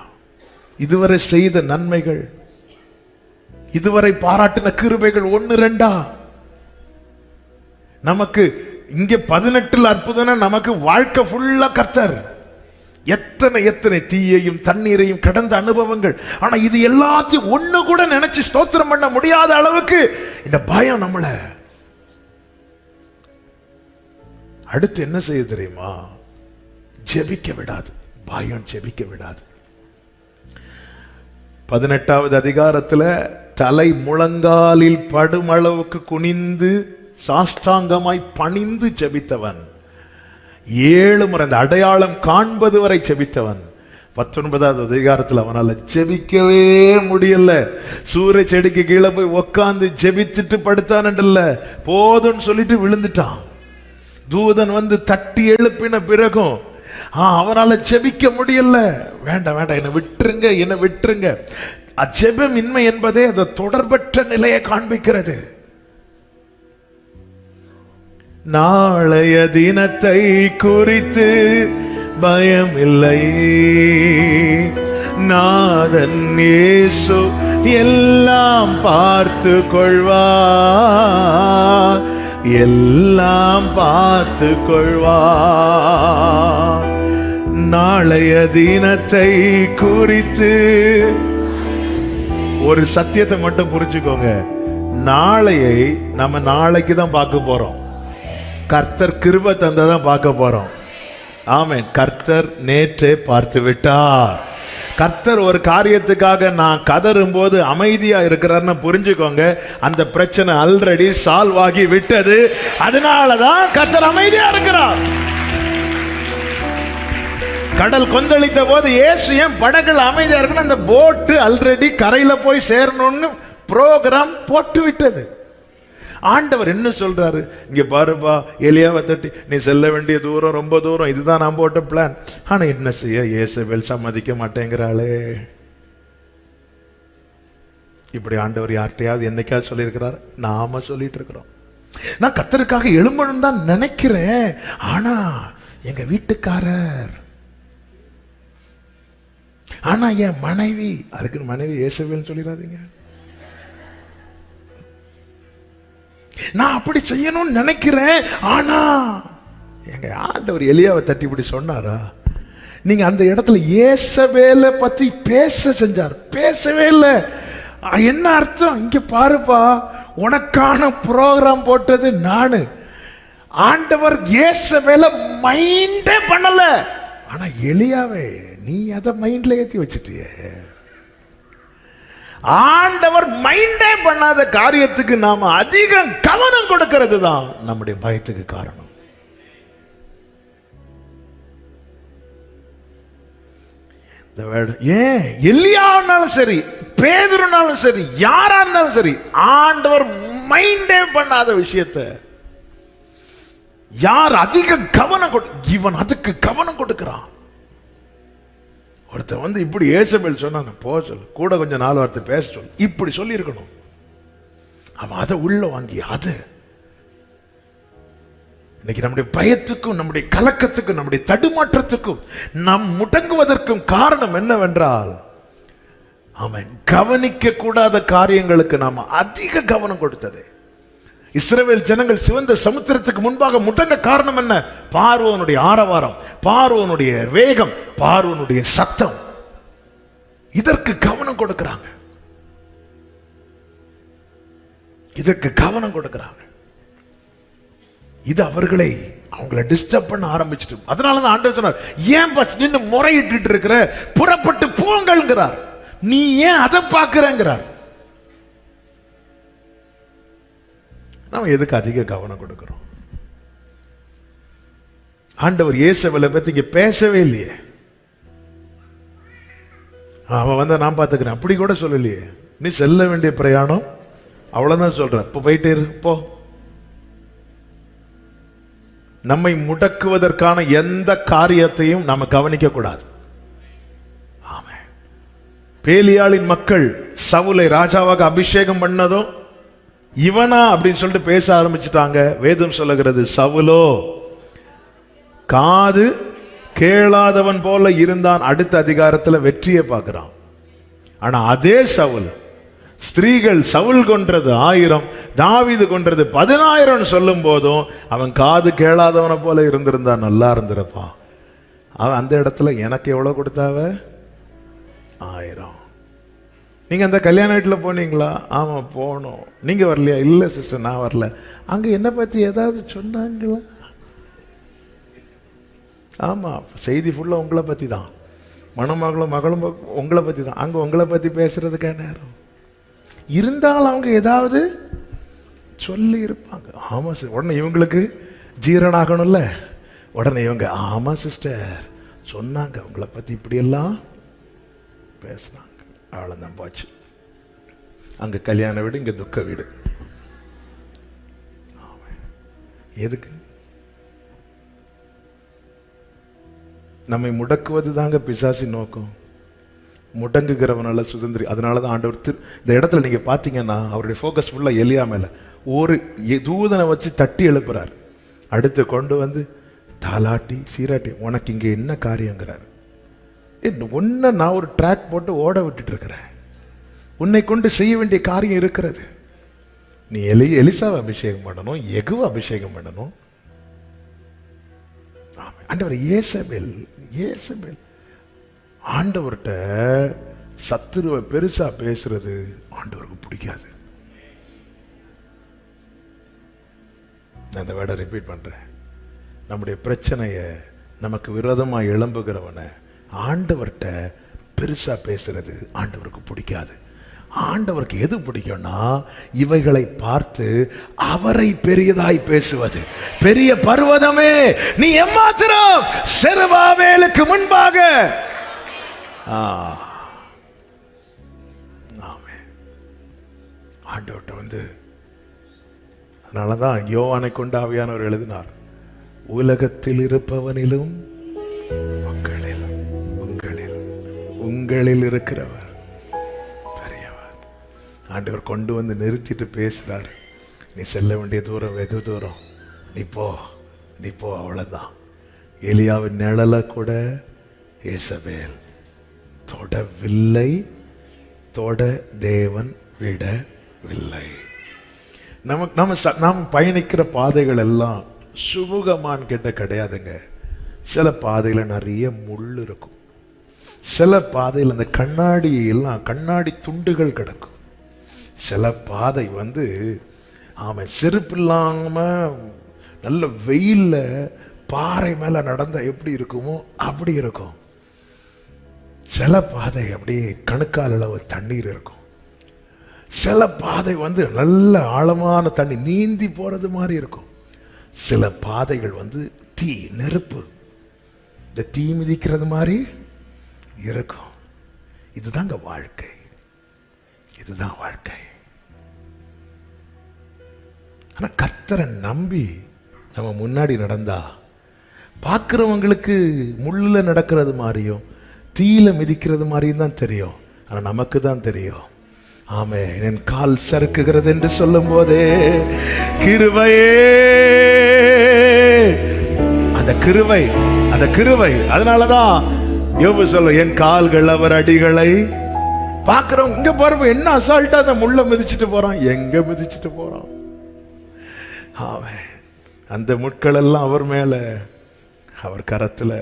இதுவரை செய்த நன்மைகள், இதுவரை பாராட்டின கிருபைகள் 1-2 நமக்கு இங்க 18 அற்புதம். நமக்கு வாழ்க்கை ஃபுல்லா கர்த்தர். எத்தனை எத்தனை தீயையும் தண்ணீரையும் கடந்த அனுபவங்கள். ஆனா இது எல்லாத்தையும் ஒண்ணு கூட நினைச்சு ஸ்தோத்திரம் பண்ண முடியாத அளவுக்கு இந்த பயம் நம்மள அடுத்து என்ன செய்ய தெரியுமா? ஜெபிக்க விடாது. பயம் ஜெபிக்க விடாது. 18வது அதிகாரத்துல தலை முழங்காலில் படும் அளவுக்கு குனிந்து சாஷ்டாங்கமாய் பணிந்து ஜெபித்தவன், 7 முறை அந்த அடையாளம் காண்பது வரை ஜெபித்தவன். 19வது அதிகாரத்தில் அவனால ஜெபிக்கவே முடியல. சூரிய செடிக்கு கீழே போய் உக்காந்து ஜெபிச்சுட்டு படுத்தான்ல, போதும்னு சொல்லிட்டு விழுந்துட்டான். தூதன் வந்து தட்டி எழுப்பின பிறகும் அவனால ஜெபிக்க முடியல. வேண்டாம் வேண்டாம், என்னை விட்டுருங்க, என்னை விட்டுருங்க. ஜெபமின்மை என்பதே அந்த தொடர்பற்ற நிலையை காண்பிக்கிறது. நாளைய தினத்தை குறித்து பயமில்லை, நாதன் இயேசு எல்லாம் பார்த்து கொள்வார், எல்லாம் பார்த்து கொள்வார். நாளைய தினத்தை குறித்து ஒரு சத்தியத்தை மட்டும் புரிஞ்சுக்கோங்க. நாளையை நம்ம நாளைக்கு தான் பார்க்க போறோம். கர்த்தர் கிருபை தந்ததான் பார்க்க போறோம். ஆமென். கர்த்தர் நேற்றே பார்த்து விட்டார். கர்த்தர் ஒரு காரியத்துக்காக நான் கதறும் போது அமைதியா இருக்கிறார்னு புரிஞ்சுக்கோங்க. அந்த பிரச்சனை ஆல்ரெடி சால்வ் ஆகி விட்டது. அதனாலதான் கர்த்தர் அமைதியா இருக்கிறார். கடல் கொந்தளித்த போது இயேசு ஏன் படகுல அமைதியா இருக்கணும்? அந்த போட்டு ஆல்ரெடி கரையில போய் சேரணும்னு புரோகிராம் போட்டு விட்டது. ஆண்டவர் என்ன சொல்றாரு? இங்க பாருப்பா, எலியாவை தட்டி நீ செல்ல வேண்டிய தூரம் ரொம்ப தூரம், இதுதான் நான் போட்ட பிளான். ஆனா என்ன செய்ய, இயேசபேல் சம்மதிக்க மாட்டேங்கிறாளே. இப்படி ஆண்டவர் யார்கிட்டயாவது என்னைக்காவது சொல்லியிருக்கிறார்? நாம சொல்லிட்டு இருக்கிறோம். நான் கர்த்தருக்காக எழும்பணும் தான் நினைக்கிறேன், ஆனா எங்க வீட்டுக்காரர், ஆனா என் மனைவி, அதுக்கு மனைவி இயேசபேல் சொல்லிடாதீங்க. நான் அப்படி செய்யணும்னு நினைக்கிறேன், ஆனா எங்க ஆண்டவர் எலியாவை தட்டி இப்படி சொன்னாரா? நீங்க அந்த இடத்துல இயேசபேலை பத்தி பேச செஞ்சார், பேசவே இல்லை. என்ன அர்த்தம்? இங்க பாருப்பா, உனக்கான புரோகிராம் போட்டது நானு. ஆண்டவர் இயேசபேலை மைண்டே பண்ணல, ஆனா எலியாவே நீ அதை மைண்ட்ல ஏத்தி வச்சுட்டிய. ஆண்டவர் மைண்டே பண்ணாத காரியத்துக்கு நாம அதிகம் கவனம் கொடுக்கிறது தான் நம்முடைய பயத்துக்கு காரணம். ஏன் எலியானாலும் சரி, பேதுருனாலும் சரி, யாரா இருந்தாலும் சரி, ஆண்டவர் மைண்டே பண்ணாத விஷயத்தை யார் அதிகம் கவனம் இவன் அதுக்கு கவனம் கொடுக்கிறான். ஒருத்தன் வந்து இப்படி ஏசபேல் சொன்னா போக சொல்லு, கூட கொஞ்சம் 4 வார்த்தை பேச சொல்லு, இப்படி சொல்லி இருக்கணும். அவன் அதை உள்ள வாங்கி அது இன்னைக்கு நம்முடைய பயத்துக்கும் நம்முடைய கலக்கத்துக்கும் நம்முடைய தடுமாற்றத்துக்கும் நாம் முடங்குவதற்கும் காரணம் என்னவென்றால் அவன் கவனிக்க கூடாத காரியங்களுக்கு நாம் அதிக கவனம் கொடுத்தது. இஸ்ரவேல் ஜனங்கள் சிவந்த சமுத்திரத்துக்கு முன்பாக முடங்க காரணம் என்ன? பார்வோனுடைய ஆரவாரம், பார்வோனுடைய வேகம், பார்வோனுடைய சத்தம். இதற்கு கவனம் கொடுக்கிறாங்க, இதற்கு கவனம் கொடுக்கிறாங்க. இது அவங்களை டிஸ்டர்ப் பண்ண ஆரம்பிச்சிட்டு, அதனாலதான் ஆண்டவர் சொன்னார், ஏன் பஸ் நின்று முறையிட்டு இருக்கிற, புறப்பட்டு போங்கள்ங்கிறார். நீ ஏன் அதை பார்க்கிறங்கிறார். நாம எதுக்கு அதிக கவனம் கொடுக்கிறோம்? ஆண்டவர் இயேசுவை பத்தி இங்க பேசவே இல்லையே. அவன் வந்தா நான் பார்த்துக்கிறேன் அப்படி கூட சொல்லலையே. நீ செல்ல வேண்டிய பிரயாணம் அவ்வளவுதான் சொல்ற, இப்போ போயிட்டே இரு போ. நம்மை முடக்குவதற்கான எந்த காரியத்தையும் நாம கவனிக்க கூடாது. ஆமென். பேலியாளின் மக்கள் சவுலை ராஜாவாக அபிஷேகம் பண்ணதும் இவனா அப்படின்னு சொல்லிட்டு பேச ஆரம்பிச்சுட்டாங்க. வேதம் சொல்லுகிறது, சவுலோ காது கேளாதவன் போல இருந்தான். அடுத்த அதிகாரத்தில் வெற்றியை பார்க்கிறான். ஆனா அதே சவுல், ஸ்திரீகள் சவுல் கொன்றது 1000, தாவீது கொன்றது 10,000 சொல்லும் போதும் அவன் காது கேளாதவனை போல இருந்திருந்தா நல்லா இருந்திருப்பான். அவன் அந்த இடத்துல எனக்கு எவ்வளவு கொடுத்தாவ? 1000. நீங்க அந்த கல்யாண வீட்டில் போனீங்களா? ஆமா போனோம். நீங்க வரலையா? இல்லை சிஸ்டர் நான் வரல. அங்க என்ன பத்தி ஏதாவது சொன்னாங்களா? ஆமா, செய்தி ஃபுல்லா உங்களை பத்தி தான். மணமகளும் மகளும் உங்களை பத்தி தான். அங்க உங்களை பத்தி பேசுறதுக்கே நேரம் இருந்தாலும் அவங்க ஏதாவது சொல்லி இருப்பாங்க. ஆமா சார், உடனே இவங்களுக்கு ஜீரணாகணும்ல. உடனே இவங்க ஆமா சிஸ்டர் சொன்னாங்க உங்களை பத்தி இப்படியெல்லாம் பேசினாங்க. அவ்வளோதான் போச்சு. அங்க கல்யாண வீடு, இங்க துக்க வீடு. எதுக்கு? நம்மை முடக்குவது தாங்க பிசாசி நோக்கம். முடங்குகிறவனால சுதந்திரி. அதனாலதான் ஆண்டவர் இந்த இடத்துல நீங்க பாத்தீங்கன்னா அவருடைய ஃபோக்கஸ் ஃபுல்லா எலியா மேல. ஒரு தூதனை வச்சு தட்டி எழுப்புறார். அடுத்து கொண்டு வந்து தாலாட்டி சீராட்டி, உனக்கு இங்க என்ன காரியங்கிறார். உன்னை நான் ஒரு ட்ராக் போட்டு ஓட விட்டுட்டு இருக்கிறேன். உன்னை கொண்டு செய்ய வேண்டிய காரியம் இருக்கிறது. நீ எலிசாவை அபிஷேகம் பண்ணணும், எகுவை அபிஷேகம் பண்ணணும். ஆண்டவர் ஏசபேல் ஆண்டவர்கிட்ட சத்துருவை பெருசா பேசுறது ஆண்டவருக்கு பிடிக்காது. நான் இந்த வேர்டை ரிப்பீட் பண்றேன். நம்முடைய பிரச்சனைய நமக்கு விரோதமா எழும்புகிறவனை ஆண்டவர்கிட்ட பெருசா பேசுறது ஆண்டவருக்கு பிடிக்காது. ஆண்டவருக்கு எது பிடிக்கும்னா இவைகளை பார்த்து அவரை பெரியதாய் பேசுவது. பெரிய பர்வதமே நீ எம்மாத்திரம் செருபாபேலுக்கு முன்பாக. ஆண்டவர்கிட்ட வந்து அதனாலதான் யோவானை கொண்டு ஆவியானவர் எழுதினார், உலகத்தில் இருப்பவனிலும் உங்களில் இருக்கிறவர் பெரியவர். ஆண்டவர் கொண்டு வந்து நிறுத்திட்டு பேசுறார். நீ செல்ல வேண்டிய தூரம் வெகு தூரம், நீ போ அவ்வளவுதான். எலியாவின் நிழல கூட ஏசபேல் தொடவில்லை, தொட தேவன் விடவில்லை. நாம் பயணிக்கிற பாதைகள் எல்லாம் சுமுகமான் கிட்ட கிடையாதுங்க. சில பாதையில நிறைய முள் இருக்கும். சில பாதையில் அந்த கண்ணாடி துண்டுகள் கிடக்கும். சில பாதை வந்து செருப்பு இல்லாம நல்ல வெயில்ல பாறை மேல நடந்தா எப்படி இருக்குமோ அப்படி இருக்கும். சில பாதை அப்படியே கணுக்கால் அளவு தண்ணீர் இருக்கும். சில பாதை வந்து நல்ல ஆழமான தண்ணி நீந்தி போறது மாதிரி இருக்கும். சில பாதைகள் வந்து நெருப்பு, இந்த தீ மிதிக்கிறது மாதிரி இருக்கும். இதுதாங்க வாழ்க்கை. இதுதான் வாழ்க்கை. ஆனா கர்த்தரை நம்பி நம்ம முன்னாடி நடந்தா பார்க்கிறவங்களுக்கு முள்ளுல நடக்கிறது மாதிரியும் தீயில மிதிக்கிறது மாதிரியும் தான் தெரியும், ஆனா நமக்கு தான் தெரியும். ஆமே, என் கால் சறுக்குகிறது என்று சொல்லும் போதே கிருபையே, அந்த கிருபை. அதனாலதான் யோபு சொல்ல, என் கால்கள் அவர் அடிகளை பார்க்கிறோம். இங்க பாருங்க, என்ன அசால்ட்டா அந்த முள்ள மிதிச்சுட்டு போறான், எங்க மிதிச்சுட்டு போறான். ஆமே, அந்த முட்கள் எல்லாம் அவர் மேல, அவர் கரத்துல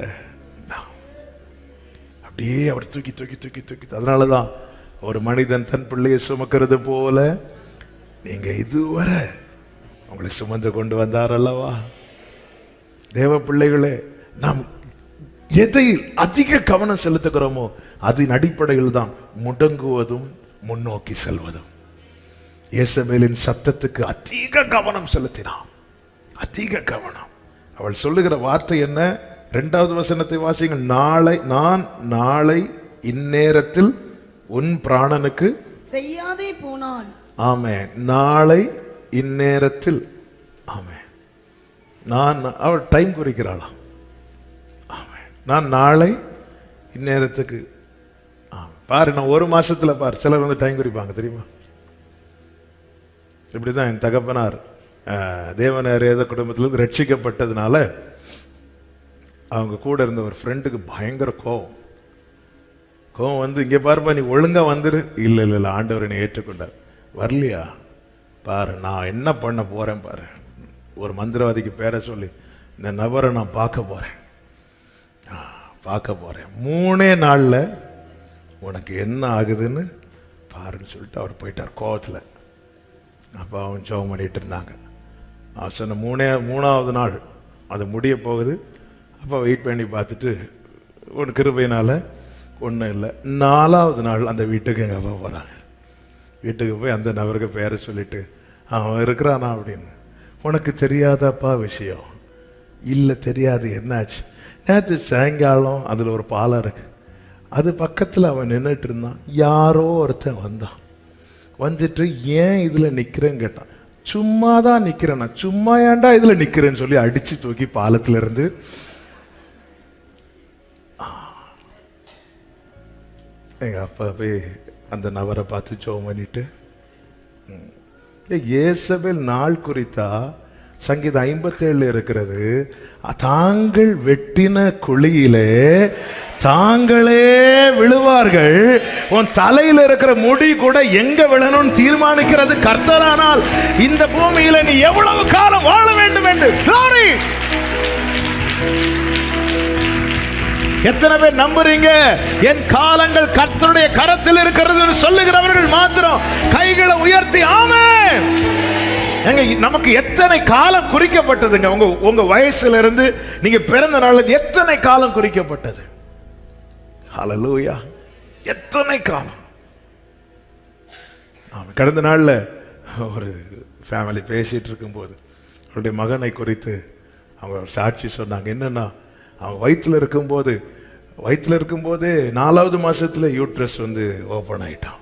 அப்படியே அவர் தூக்கி தூக்கி தூக்கி தூக்கி. அதனாலதான் ஒரு மனிதன் தன் பிள்ளையை சுமக்கிறது போல நீங்க இதுவரை உங்களை சுமந்து கொண்டு வந்தார் அல்லவா. தேவ பிள்ளைகளே, நாம் எதை அதிக கவனம் செலுத்துகிறோமோ அதன் அடிப்படையில் தான் முடங்குவதும் முன்னோக்கி செல்வதும். இயேசபேலின் சத்தத்துக்கு அதிக கவனம் செலுத்தினான், அதிக கவனம். அவள் சொல்லுகிற வார்த்தை என்ன? 2வது வசனத்தை வாசிங்கள். நான் நாளை இந்நேரத்தில் உன் பிராணனுக்கு செய்யாதே போனான். ஆமென். நாளை இந்நேரத்தில். ஆமென். அவள் டைம் குறிக்கிறாளா? ஆமென். நான் நாளை இந்நேரத்துக்கு. பாரு, நான் 1 மாசத்துல பாரு, சிலர் வந்து டைம் குறிப்பாங்க தெரியுமா? இப்படிதான் என் தகப்பனார் தேவநேரேத குடும்பத்திலிருந்து ரட்சிக்கப்பட்டதுனால அவங்க கூட இருந்த ஒரு ஃப்ரெண்டுக்கு பயங்கர கோவம் வந்து, இங்கே பாருப்பா நீ ஒழுங்கா வந்துரு. இல்லை ஆண்டவர் என்னை ஏற்றுக்கொண்டார். வரலையா பாரு, நான் என்ன பண்ண போறேன் பாரு. ஒரு மந்திரவாதிக்கு பேரை சொல்லி இந்த நபரை நான் பார்க்க போறேன் 3 நாள்ல உனக்கு என்ன ஆகுதுன்னு பாருன்னு சொல்லிட்டு அவர் போயிட்டார் கோவத்தில். அப்போ அவன் ஜெபம் பண்ணிட்டு இருந்தாங்க. அவன் சொன்ன 3வது நாள் அது முடிய போகுது. அப்போ வெயிட் பண்ணி பார்த்துட்டு ஒன்று கிருபையினால ஒன்றும் இல்லை. 4வது நாள் அந்த வீட்டுக்கு எங்கள் அப்பா போகிறாங்க. வீட்டுக்கு போய் அந்த நபருக்கு பேரை சொல்லிட்டு, அவன் இருக்கிறானா அப்படின்னு. உனக்கு தெரியாதப்பா விஷயம்? இல்லை தெரியாது. என்னாச்சு? நேற்று சாயங்காலம் அதில் ஒரு பாலம் இருக்கு, அது பக்கத்தில் அவன் நின்றுட்டு இருந்தான். யாரோ ஒருத்தன் வந்தான், வந்துட்டு ஏன் இதில் நிற்கிறேன்னு கேட்டான். சும்மா தான் நிற்கிறேன்னா. சும்மா ஏன்டா இதில் நிற்கிறேன்னு சொல்லி அடித்து தூக்கி பாலத்தில் இருந்து எங்கள் அப்பா போய் அந்த நபரை பார்த்து ஜெபம் பண்ணிட்டு, இயேசபேல் நாள் குறித்தா சங்கீதம் 57 இருக்கிறது. தாங்கள் வெட்டின குழியிலே தாங்களே விழுவார்கள், உன் தலையில் இருக்கிற முடி கூட எங்க விழணும்னு தீர்மானிக்கிறது கர்த்தரானால் இந்த பூமியில நீ எவ்வளவு காலம் வாழ வேண்டும் என்று. Glory! எத்தனை பேர் நம்புறீங்க? என் காலங்கள் கர்த்தருடைய கரத்தில் இருக்கிறது சொல்லுகிறவர்கள் மாத்திரம் கைகளை உயர்த்தி ஆமென். நமக்கு எத்தனை காலம் குறிக்கப்பட்டதுங்க? உங்க வயசுல இருந்து நீங்க பிறந்த நாள் எத்தனை காலம் குறிக்கப்பட்டது? ஹல்லேலூயா! எத்தனை காலம். கடந்த நாள்ல ஒரு ஃபேமிலி பேசிட்டு இருக்கும்போது அவருடைய மகனை குறித்து அவங்க சாட்சி சொன்னாங்க. என்னன்னா, அவன் வயிற்றுல இருக்கும்போதே 4வது மாசத்துல யூட்ரஸ் வந்து ஓப்பன் ஆயிட்டான்.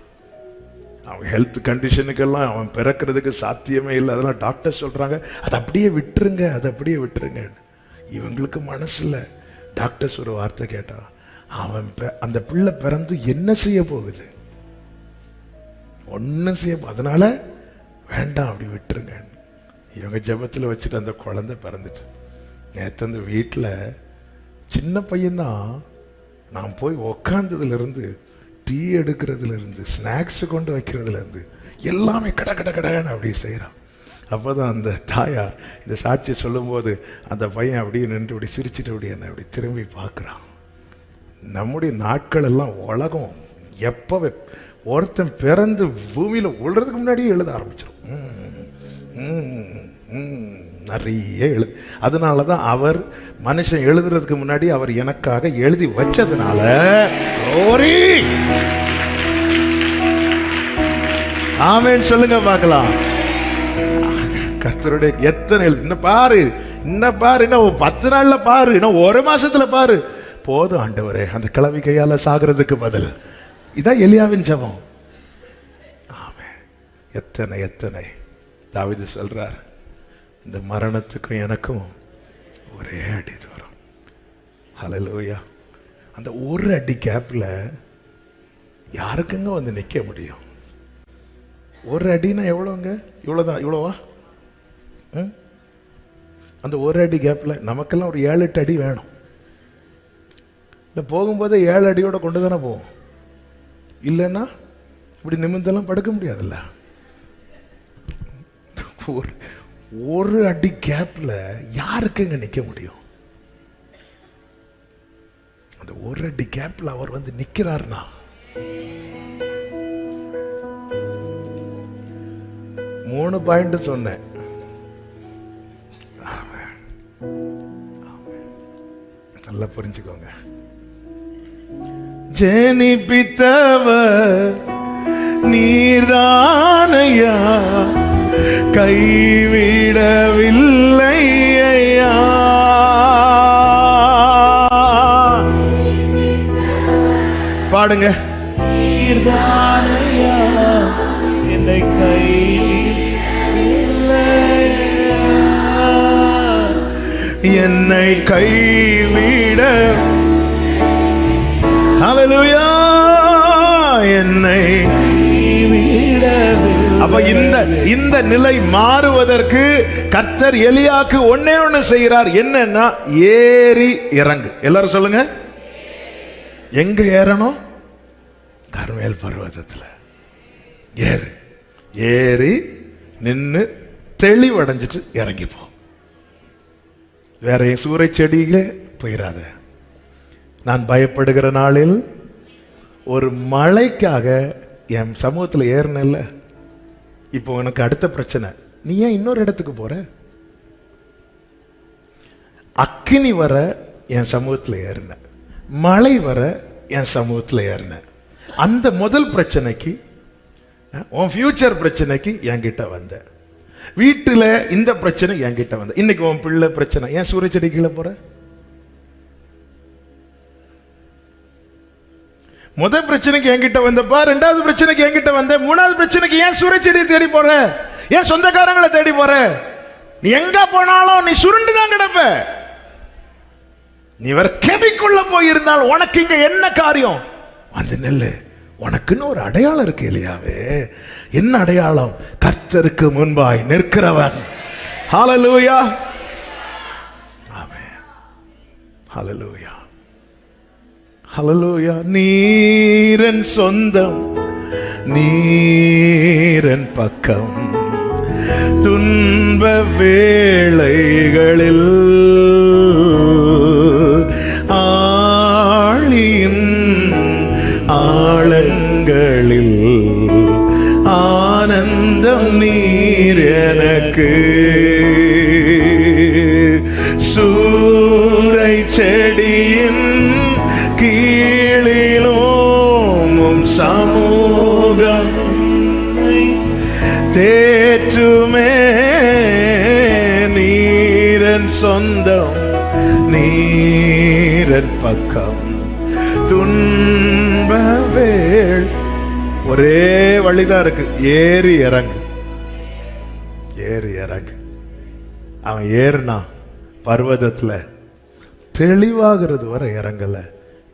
அவன் ஹெல்த் கண்டிஷனுக்கெல்லாம் அவன் பிறக்கிறதுக்கு சாத்தியமே இல்லை. அதெல்லாம் டாக்டர் சொல்றாங்க அதை அப்படியே விட்டுருங்க. இவங்களுக்கு மனசுல டாக்டர்ஸ் ஒரு வார்த்தை கேட்டா, அவன் அந்த பிள்ளை பிறந்து என்ன செய்ய போகுது? ஒன்னும் செய்ய, அதனால வேண்டாம், அப்படி விட்டுருங்க. இவங்க ஜெபத்தில் வச்சுட்டு அந்த குழந்தை பிறந்துட்டு, நேற்று அந்த வீட்டில் சின்ன பையன்தான், நான் போய் உக்காந்ததுலேருந்து டீ எடுக்கிறதுலேருந்து ஸ்நாக்ஸ் கொண்டு வைக்கிறதுலேருந்து எல்லாமே கடன்னு அப்படி செய்கிறான். அப்போ தான் அந்த தாயார் இந்த சாட்சி சொல்லும்போது அந்த பையன் அப்படியே நின்று இப்படி சிரிச்சுட்டு அப்படி என்ன அப்படி திரும்பி பார்க்குறான். நம்முடைய நாட்கள் எல்லாம் உலகம் எப்போ ஒருத்தன் பிறந்து பூமியில் விழுறதுக்கு முன்னாடியே எழுத ஆரம்பிச்சிடும். நிறைய அதனால தான் அவர் மனுஷன் எழுதுறதுக்கு முன்னாடி அவர் எனக்காக எழுதி வச்சதுனால ஆமென் சொல்லுங்க பார்க்கலாம். கர்த்தருடைய எத்தனை இன்னும் பாரு, இன்னும் 10 நாள்ல பாரு, இன்னும் 1 மாசத்துல பாரு. போதும் ஆண்டவரே, அந்த கிழவி கையால சாகிறதுக்கு பதில். இதான் எலியாவின் ஜெபம். ஆமென். எத்தனை தாவீது சொல்றார், இந்த மரணத்துக்கும் எனக்கும் ஒரே அடி தூரம். ஹல்லேலூயா. அந்த ஒரு அடி கேப்ல யாருக்குங்க வந்து நிக்க முடியும்? ஒரு அடினா எவ்வளோங்க? இவ்வளோதான், இவ்வளோவா? அந்த ஒரு அடி கேப்ல நமக்கெல்லாம் ஒரு 7-8 அடி வேணும். இல்லை போகும்போதே 7 அடியோட கொண்டு தானே போவோம். இல்லைன்னா இப்படி நிமிந்தெல்லாம் படுக்க முடியாதுல்ல. ஒரு அடி கேப்ல யாருக்குங்க நிக்க முடியும்? அந்த ஒரு அடி கேப்ல அவர் வந்து நிக்கிறார்னா, மூணு பாயிண்ட் சொன்னேன். நல்லா புரிஞ்சுக்கோங்க. ஜெனிப்பித்தவர் நீர்தானையா, கைவிடவில்லை ஐயா. பாடுங்க. நீர்தானையா என்னை என்னை கைவிட, ஹல்லேலூயா, என்னை அப்ப இந்த நிலை மாறுவதற்கு கர்த்தர் எலியாக்கு ஒன்னே ஒண்ணு செய்கிறார். என்னன்னா ஏறி இறங்கு. எல்லாரும் சொல்லுங்க. எங்க ஏறணும்? கர்மேல் பர்வதத்துல ஏறு. ஏறி நின்னு தெளிவடைஞ்சிட்டு இறங்கிப்போ. வேற சூறை செடியிலே போயிடாத. நான் பயப்படுகிற நாளில் ஒரு மழைக்காக என் சமூகத்தில் ஏறினல்ல. இப்போ உனக்கு அடுத்த பிரச்சனை, நீ ஏன் இன்னொரு இடத்துக்கு போற? அக்கினி வர என் சமூகத்தில் ஏறின, மழை வர என் சமூகத்தில் ஏறின. அந்த முதல் பிரச்சனைக்கு, உன் ஃபியூச்சர் பிரச்சனைக்கு என்கிட்ட வந்த, வீட்டில் இந்த பிரச்சனை என்கிட்ட வந்த, இன்னைக்கு உன் பிள்ளை பிரச்சனை, ஏன் சூரிய செடி கீழே போற? முதல் பிரச்சனைக்கு என்கிட்ட வந்தப்பா, ரெண்டாவது பிரச்சனைக்கு என்கிட்ட வந்த, மூணாவது பிரச்சனைக்கு ஏன் சூரிய செடியை தேடி போற? ஏன் சொந்தக்காரங்களை தேடி போற? நீ எங்க போனாலும் நீ சுருண்டுதான் கிடப்ப. நீ வேற கெபிக்குள்ள போயிருந்தால் உனக்கு இங்க என்ன காரியம்? வந்து நெல்லு. உனக்குன்னு ஒரு அடையாளம் இருக்கு இல்லையாவே. என்ன அடையாளம்? கர்த்தருக்கு முன்பாய் நிற்கிறவன். ஹல்லேலூயா, ஆமென், ஹல்லேலூயா, ஹல்லேலூயா. நீரன் சொந்தம், நீரன் பக்கம், துன்ப வேளைகளில் ஆழியின் ஆழங்களில் ஆனந்தம் நீர் எனக்கு. சூரை செடியின் கீழிலும் சமூகம் தேற்றுமே. நீரன் சொந்தம், நீரன் பக்கம், துன்பவேள். ஒரே வழிதான் இருக்கு, ஏறி இறங்கு, ஏறி இறங்கு. அவன் ஏறினா பர்வதத்துல தெளிவாகிறது வரை இறங்கல,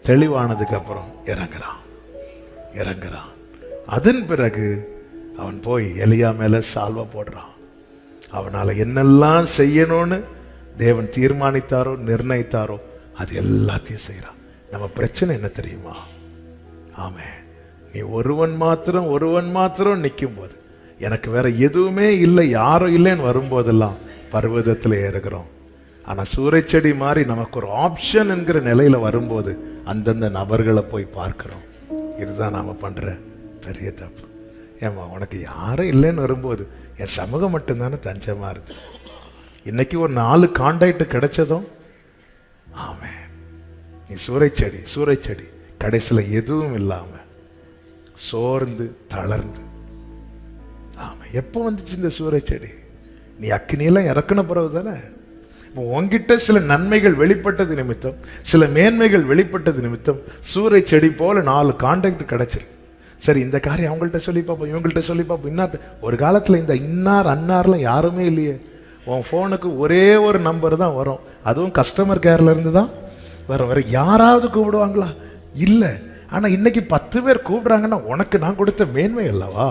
தெளிவானதுக்கு அப்புறம் இறங்குறான், இறங்குறான். அதன் பிறகு அவன் போய் எலியா மேல சால்வா போடுறான். அவனால என்னெல்லாம் செய்யணும்னு தேவன் தீர்மானித்தாரோ நிர்ணயித்தாரோ அது எல்லாத்தையும் செய்யறான். நம்ம பிரச்சனை என்ன தெரியுமா? ஆமென். நீ ஒருவன் மாத்திரம் நிற்கும் போது, எனக்கு வேற எதுவுமே இல்லை, யாரும் இல்லைன்னு வரும்போதெல்லாம் பர்வதத்தில் ஏறுகிறோம். ஆனா சூறைச்செடி மாதிரி நமக்கு ஒரு ஆப்ஷன் என்கிற நிலையில வரும்போது அந்தந்த நபர்களை போய் பார்க்கிறோம். இதுதான் நாம பண்ற பெரிய தப்பு. ஏமா, உனக்கு யாரும் இல்லைன்னு வரும்போது என் சமூகம் மட்டும்தானே தஞ்சமா இருக்கு. இன்னைக்கு ஒரு 4 கான்டாக்ட் கிடைச்சதும் ஆமே, நீ சூறைச்செடி கடைசியில் எதுவும் இல்லாம சோர்ந்து தளர்ந்து. ஆமா, எப்போ வந்துச்சு இந்த சூறைச்செடி? நீ அக்கினியெல்லாம் இறக்குன பிறகு தானே. உன்கிட்ட சில நன்மைகள் வெளிப்பட்டது நிமித்தம், சில மேன்மைகள் வெளிப்பட்டது நிமித்தம் சூறை செடி போல 4 கான்டாக்ட் கிடைச்சிருக்கு. சரி, இந்த காரியம் அவங்கள்ட்ட சொல்லி பார்ப்போம், இவங்கள்ட்ட சொல்லி பார்ப்போம். இன்னார் ஒரு காலத்தில் இந்த இன்னார் அன்னார்லாம் யாருமே இல்லையே. உன் ஃபோனுக்கு ஒரே ஒரு நம்பர் தான் வரும், அதுவும் கஸ்டமர் கேர்ல இருந்து தான் வேற வேற யாராவது கூப்பிடுவாங்களா? இல்லை. ஆனா இன்னைக்கு 10 பேர் கூப்பிடுறாங்கன்னா உனக்கு நான் கொடுத்த மேன்மை அல்லவா,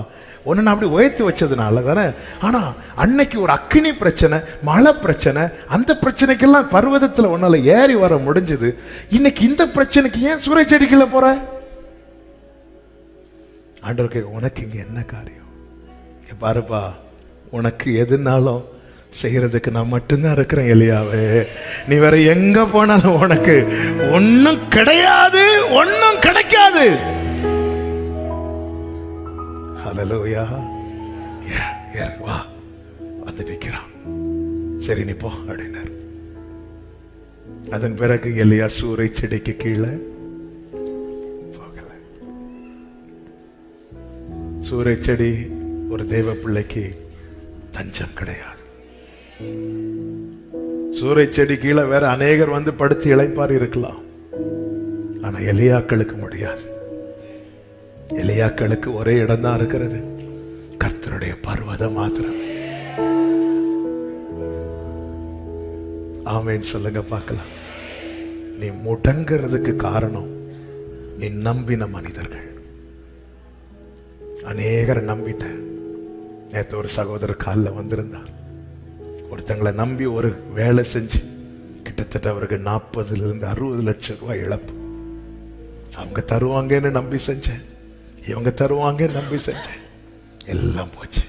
உன்னை நான் அப்படி உயர்த்தி வச்சதுனால தானே. ஆனா அன்னைக்கு ஒரு அக்கினி பிரச்சனை, மழை பிரச்சனை, அந்த பிரச்சனைக்கெல்லாம் பர்வதத்தில் உன்னால ஏறி வர முடிஞ்சது. இன்னைக்கு இந்த பிரச்சனைக்கு ஏன் சூறை செடிக்குள்ள போற? ஆண்டவருக்கு உனக்கு இங்க என்ன காரியம்? பாருப்பா, உனக்கு எதுனாலும் செய்யறதுக்கு நான் மட்டும்தான் இருக்கிறேன் எலியாவே. நீ வேற எங்க போனாலும் உனக்கு ஒன்னும் கிடையாது, ஒன்னும் கிடைக்காது. ஹல்லேலூயா. வா வந்து நிற்கிறான். சரி நீ போ அப்படின்னாரு. அதன் பிறகு எலியா சூறை செடிக்கு கீழே போகல. சூறை செடி ஒரு தேவ பிள்ளைக்கு தஞ்சம் கிடையாது. சூறை செடி கீழே வேற அநேகர் வந்து படுத்து இளைப்பார் இருக்கலாம். ஆனா எலியாக்களுக்கு முடியாது. எலியாக்களுக்கு ஒரே இடம் தான் இருக்கிறது, கர்த்தருடைய பர்வதம் மாத்திரம். ஆமென் சொல்லுங்க பார்க்கலாம். நீ முடங்கிறதுக்கு காரணம் நீ நம்பின மனிதர்கள். அநேகரை நம்பிட்ட. நேற்று ஒரு சகோதரர் காலில் வந்திருந்தார். ஒருத்தங்களை நம்பி ஒரு வேலை செஞ்சு கிட்டத்தட்ட அவருக்கு 40-60 லட்சம் ரூபாய் இழப்பு. அவங்க தருவாங்கன்னு நம்பி செஞ்சேன், இவங்க தருவாங்கன்னு நம்பி செஞ்சேன், எல்லாம் போச்சு.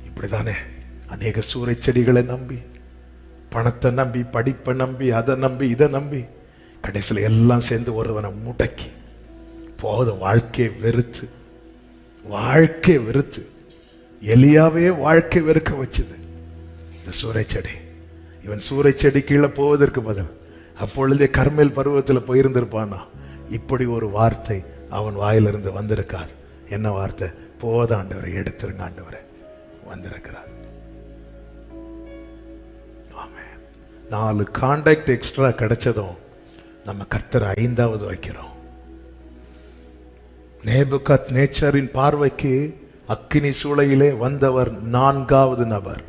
இப்படிதானே அநேக சூறை செடிகளை நம்பி, பணத்தை நம்பி, படிப்பை நம்பி, அதை நம்பி, இதை நம்பி, கடைசியில் எல்லாம் சேர்ந்து ஒருவனை முடக்கி போதும் வாழ்க்கையை வெறுத்து எலியாவே வாழ்க்கை வெறுக்க வச்சது இந்த சூறை செடி. இவன் சூறை செடி கீழே போவதற்கு பதில் அப்பொழுதே கர்மேல் பருவத்தில் போயிருந்திருப்பானா, இப்படி ஒரு வார்த்தை அவன் வாயிலிருந்து வந்திருக்காது. என்ன வார்த்தை? போத ஆண்டவரை, எடுத்துருங்க ஆண்டவரை, வந்திருக்கிறார். 4 கான்டாக்ட் எக்ஸ்ட்ரா கிடைச்சதும் நம்ம கர்த்தர் 5வது வைக்கிறோம். நேபுகாத் நேச்சரின் பார்வைக்கு அக்கினி சூளையிலே வந்தவர் 4வது நபர்.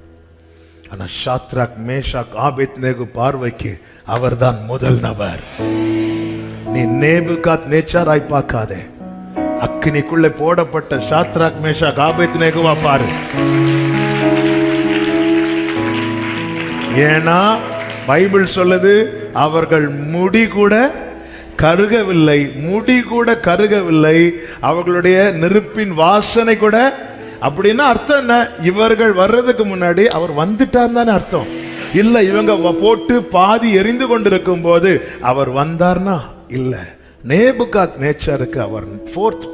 ஆனா ஷாத்ராக், மேஷாக், ஆபேத்நேகோ பார்வைக்கு அவர்தான் முதல் நபர். நீ நேபுகாத் நேச்சராய் பார்க்காதே, அக்கினிக்குள்ளே போடப்பட்ட ஷாத்ராக், மேஷாக், ஆபேத்நேகோவா பாரு. ஏன்னா பைபிள் சொல்லுது, அவர்கள் முடி கூட கருகவில்லை, அவர்களுடைய நெருப்பின் வாசனை கூட. அப்படின்னா அர்த்தம் என்ன? இவர்கள் வர்றதுக்கு முன்னாடி அவர் வந்துட்டார் தானே அர்த்தம். இல்ல இவங்க போட்டு பாதி எரிந்து கொண்டிருக்கும் போது அவர் வந்தார்னா இல்ல. நேபுகாத் நேச்சருக்கு அவர் 4th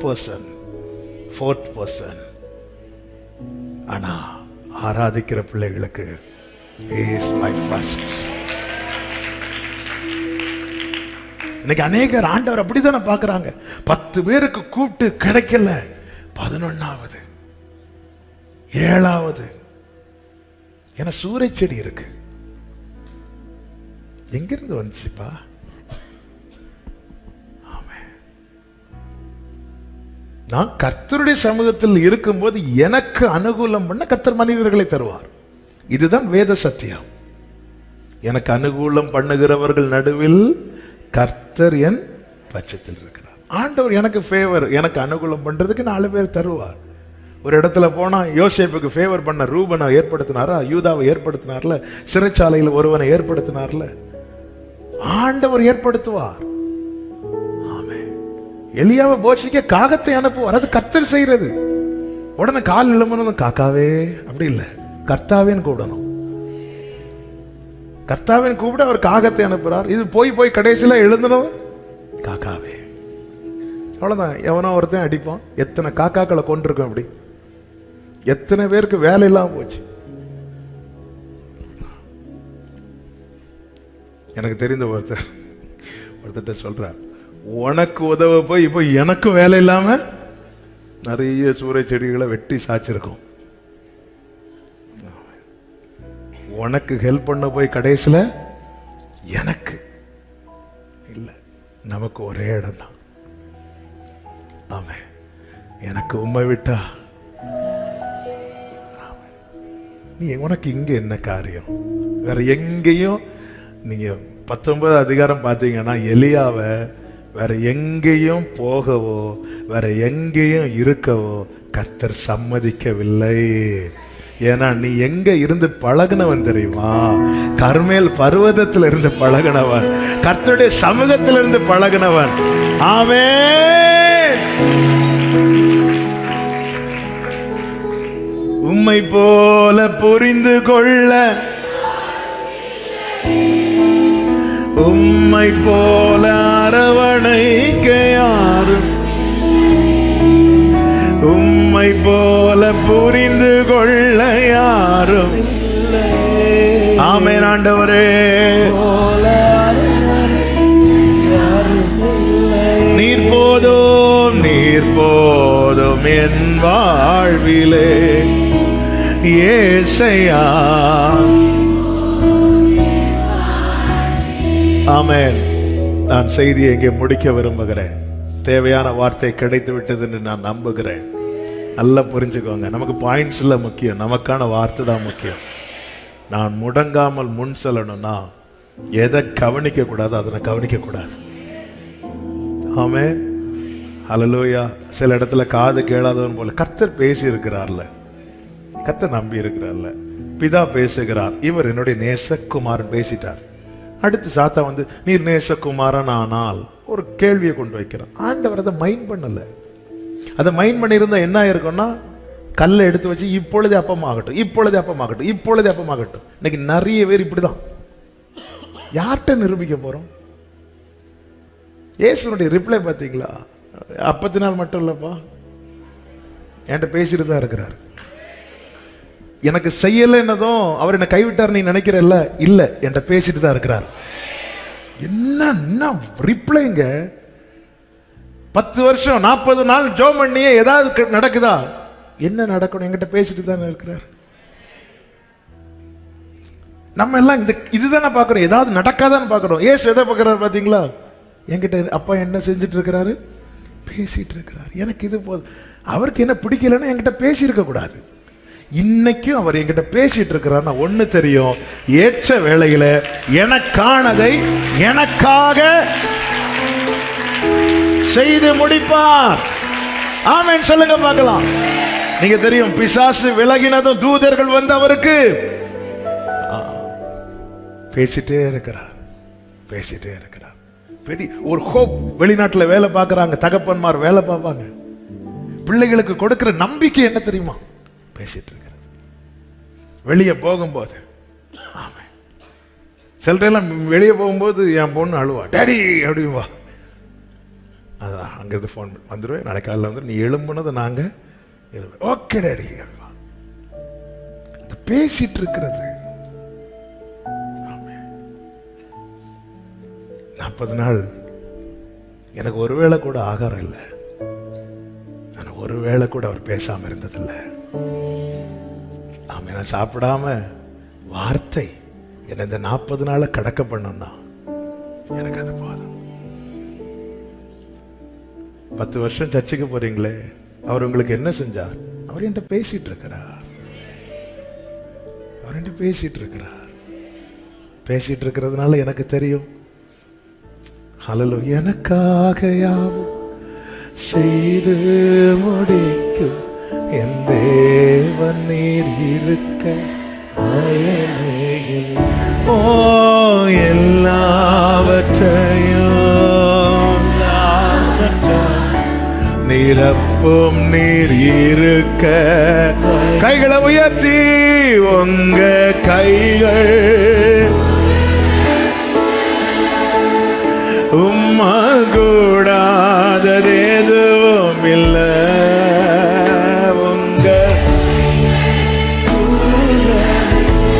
பர்சன். ஆனா ஆராதிக்கிற பிள்ளைகளுக்கு he is my first. இன்னைக்கு அநேகர் ஆண்டவர் அப்படித்தானே பார்க்கறாங்க. 10 பேருக்கு கூப்பிட்டு கிடைக்கல, 11வது 7வது. ஏன்னா சூறை செடி இருக்கு. எங்கிருந்து வந்துச்சுப்பா? நான் கர்த்தருடைய சமூகத்தில் இருக்கும்போது எனக்கு அனுகூலம் பண்ண கர்த்தர் மனிதர்களை தருவார். இதுதான் வேத சத்தியம். எனக்கு அனுகூலம் பண்ணுகிறவர்கள் நடுவில் கர்த்தர் என் பட்சத்தில் இருக்கிறார். ஆண்டவர் எனக்கு ஃபேவர், எனக்கு அனுகூலம் பண்றதுக்கு 4 பேர் தருவார். ஒரு இடத்துல போனா யோசேப்புக்கு ஃபேவர் பண்ண ரூபனை ஏற்படுத்தினாரா, யூதாவை ஏற்படுத்தினார்ல, சிறைச்சாலையில் ஒருவனை ஏற்படுத்தினார்ல, ஆண்டவர் ஏற்படுத்துவார். எலியாவை போஷிக்க காகத்தை அனுப்புவார். அது கர்த்தர் செய்யறது. உடனே கால் இளமனும் காக்காவே அப்படி இல்லை, கர்த்தாவேன்னு கூப்பிடணும். கர்த்தாவேன்னு கூப்பிட அவர் காகத்தை அனுப்புறார். இது போய் கடைசியில் எழுந்தணும் காக்காவே. அவ்வளவுதான். எவனோ ஒருத்தன் அடிப்பான். எத்தனை காக்காக்களை கொண்டிருக்கும். அப்படி எத்தனை பேருக்கு வேலை இல்லாம போச்சு. எனக்கு தெரிந்த ஒருத்தர் சொல்றார், உனக்கு உதவ போய் இப்போ எனக்கும் வேலை இல்லாம நிறைய சூறை செடிகளை வெட்டி சாச்சிருக்கோம். உனக்கு ஹெல்ப் பண்ண போய் கடைசியில் எனக்கு இல்லை. நமக்கு ஒரே இடம் தான். ஆமாம், எனக்கு உண்மை விட்டா நீ உனக்கு இங்க என்ன காரியம்? வேற எங்கேயும் நீங்க 19 அதிகாரம் பார்த்தீங்கன்னா எலியாவை வேற எங்கேயும் போகவோ வேற எங்கேயும் இருக்கவோ கர்த்தர் சம்மதிக்கவில்லை. ஏன்னா நீ எங்க இருந்து பழகுனவன் தெரியுமா? கர்மேல் பர்வதத்தில் இருந்து பழகுனவன், கர்த்தருடைய சமூகத்தில் இருந்து பழகுனவன். ஆமென். உம்மை போல புரிந்து கொள்ள, உம்மை போல அரவணைக்க யாரும், உம்மை போல புரிந்து கொள்ள யாரும். ஆமென் ஆண்டவரே. நீர் போதும், நீர் போதும் என் வாழ்விலே ஏசையா. ஆமென். நான் செய்தியை இங்கே முடிக்க விரும்புகிறேன். தேவையான வார்த்தை கிடைத்து விட்டது என்று நான் நம்புகிறேன். நல்லா புரிஞ்சுக்கோங்க, நமக்கு பாயிண்ட்ஸ் இல்லை முக்கியம், நமக்கான வார்த்தை தான் முக்கியம். நான் முடங்காமல் முன் செல்லணும்னா எதை கவனிக்க கூடாது அதனை கவனிக்க கூடாது. ஆமென். ஹல்லேலூயா. சில இடத்துல காது கேளாதவன் போல கர்த்தர் பேசி இருக்கிறார்ல, கர்த்தர் நம்பி இருக்கிறார்ல, பிதா பேசுகிறார், இவர் என்னுடைய நேசகுமாரன் பேசிட்டார். அடுத்து சாத்தா வந்து நீர் நேசகுமாரன் ஆனால் ஒரு கேள்வியை கொண்டு வைக்கிறான். ஆண்டவர் அதை மைண்ட் பண்ணல. அதை மைண்ட் பண்ணியிருந்தா என்ன ஆயிருக்கும்னா, கல்லை எடுத்து வச்சு இப்பொழுதே அப்பமாகட்டும், இப்பொழுதே அப்பமாகட்டும், இப்பொழுதே அப்பமாகட்டும். இன்னைக்கு நிறைய பேர் இப்படிதான். யார்கிட்ட நிரூபிக்க போறோம்? இயேசுனுடைய ரிப்ளை பார்த்தீங்களா? அப்பத்தினால் மட்டும் இல்லப்பா, என்கிட்ட பேசிட்டு தான் இருக்கிறார். எனக்கு செய்யலைன்னதும் அவர் என்னை கைவிட்டார் நீ நினைக்கிறல்ல, இல்லை, என்கிட்ட பேசிட்டு தான் இருக்கிறார். என்ன ரிப்ளைங்க? 10 வருஷம் 40 நாள் ஜோம் பண்ணியே ஏதாவது நடக்குதா? என்ன நடக்கணும்? என்கிட்ட பேசிட்டு தானே இருக்கிறார். நம்ம எல்லாம் இதுதானே பார்க்குறோம், ஏதாவது நடக்காதான்னு பார்க்குறோம். ஏசு எதை பார்க்குறாரு பார்த்தீங்களா? என்கிட்ட அப்பா என்ன செஞ்சுட்டு இருக்கிறாரு? பேசிட்டு இருக்கிறார். எனக்கு இது போதும். அவருக்கு என்ன பிடிக்கலன்னா என்கிட்ட பேசியிருக்க கூடாது. இன்னைக்கும் அவர் என்கிட்ட பேசிட்டு இருக்கிறார்னா ஒண்ணு தெரியும், ஏற்ற வேளையில எனக்கானதை எனக்காக செய்து முடிப்பார். ஆமென் சொல்லுங்க பார்க்கலாம். நீங்க தெரியும், பிசாசு விலகினதும் தூதர்கள் வந்து அவருக்கு பேசிட்டே இருக்கிறார், பேசிட்டே இருக்கிறார். ஒரு ஹோப். வெளிநாட்டில் வேலை பார்க்குறாங்க தகப்பன்மார், வேலை பார்ப்பாங்க. பிள்ளைகளுக்கு கொடுக்கிற நம்பிக்கை என்ன தெரியுமா? பேசிட்டு இருக்கிற. வெளியே போகும்போது ஆமென். சிலரெல்லாம் வெளியே போகும்போது என் பொண்ணு அழுவா, டேடி அப்படிவா. அதான் அங்கிருந்து ஃபோன் வந்துடுவேன், நாளைக்கு காலையில் வந்து நீ எழும்புனதை நாங்கள் ஓகே டேடி அப்படிவா. பேசிட்டு இருக்கிறது. 40 நாள் எனக்கு ஒருவேளை கூட ஆகாரம் இல்லை. நான் ஒருவேளை கூட அவர் பேசாம இருந்ததில்லை. ஆமா, நான் சாப்பிடாம வார்த்தை என்னை இந்த 40 நாளை கடக்க பண்ணோம்னா எனக்கு அது போதும். 10 வருஷம் சர்ச்சுக்கு போறீங்களே, அவர் உங்களுக்கு என்ன செஞ்சார்? அவர் என்கிட்ட பேசிட்டு இருக்கிறார். அவர் என்கிட்ட பேசிட்டு இருக்கிறார். பேசிட்டு இருக்கிறதுனால எனக்கு தெரியும், ஹல்லேலூயா, எனக்காக யாவும் செய்து முடிக்கும் என் தேவன் நீர் இருக்க ஓ எல்லாவற்றையும் நிரப்பும் நீர் இருக்க. கைகளை உயர்த்தி உங்க கைகள் உம்மால் கூடாதது எதுவும் இல்லை. உங்க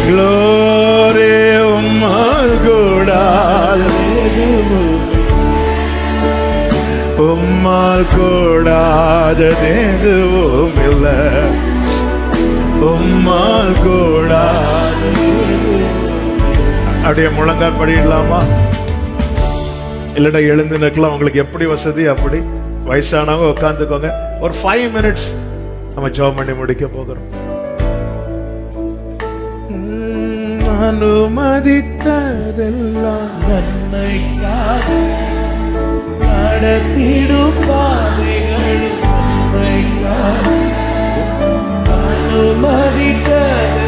க்ளோரி உம்மால் கூடாதது எதுவும், உம்மால் கூடாதது எதுவும் இல்லை. உம்மால் கூடாதது. அப்படியே முழங்கால் படிடலாமா? இல்லைடா எழுந்து நிற்கலாம், உங்களுக்கு எப்படி வசதி அப்படி. வயசானவங்க உட்காந்துக்கோங்க. ஒரு 5 minutes நம்ம ஜெபம் பண்ணி முடிக்க போகிறோம். அனுமதித்ததெல்லாம் நன்மைக்காக நடத்திடும் பாதைகள் நன்மைக்காக அனுமதித்தது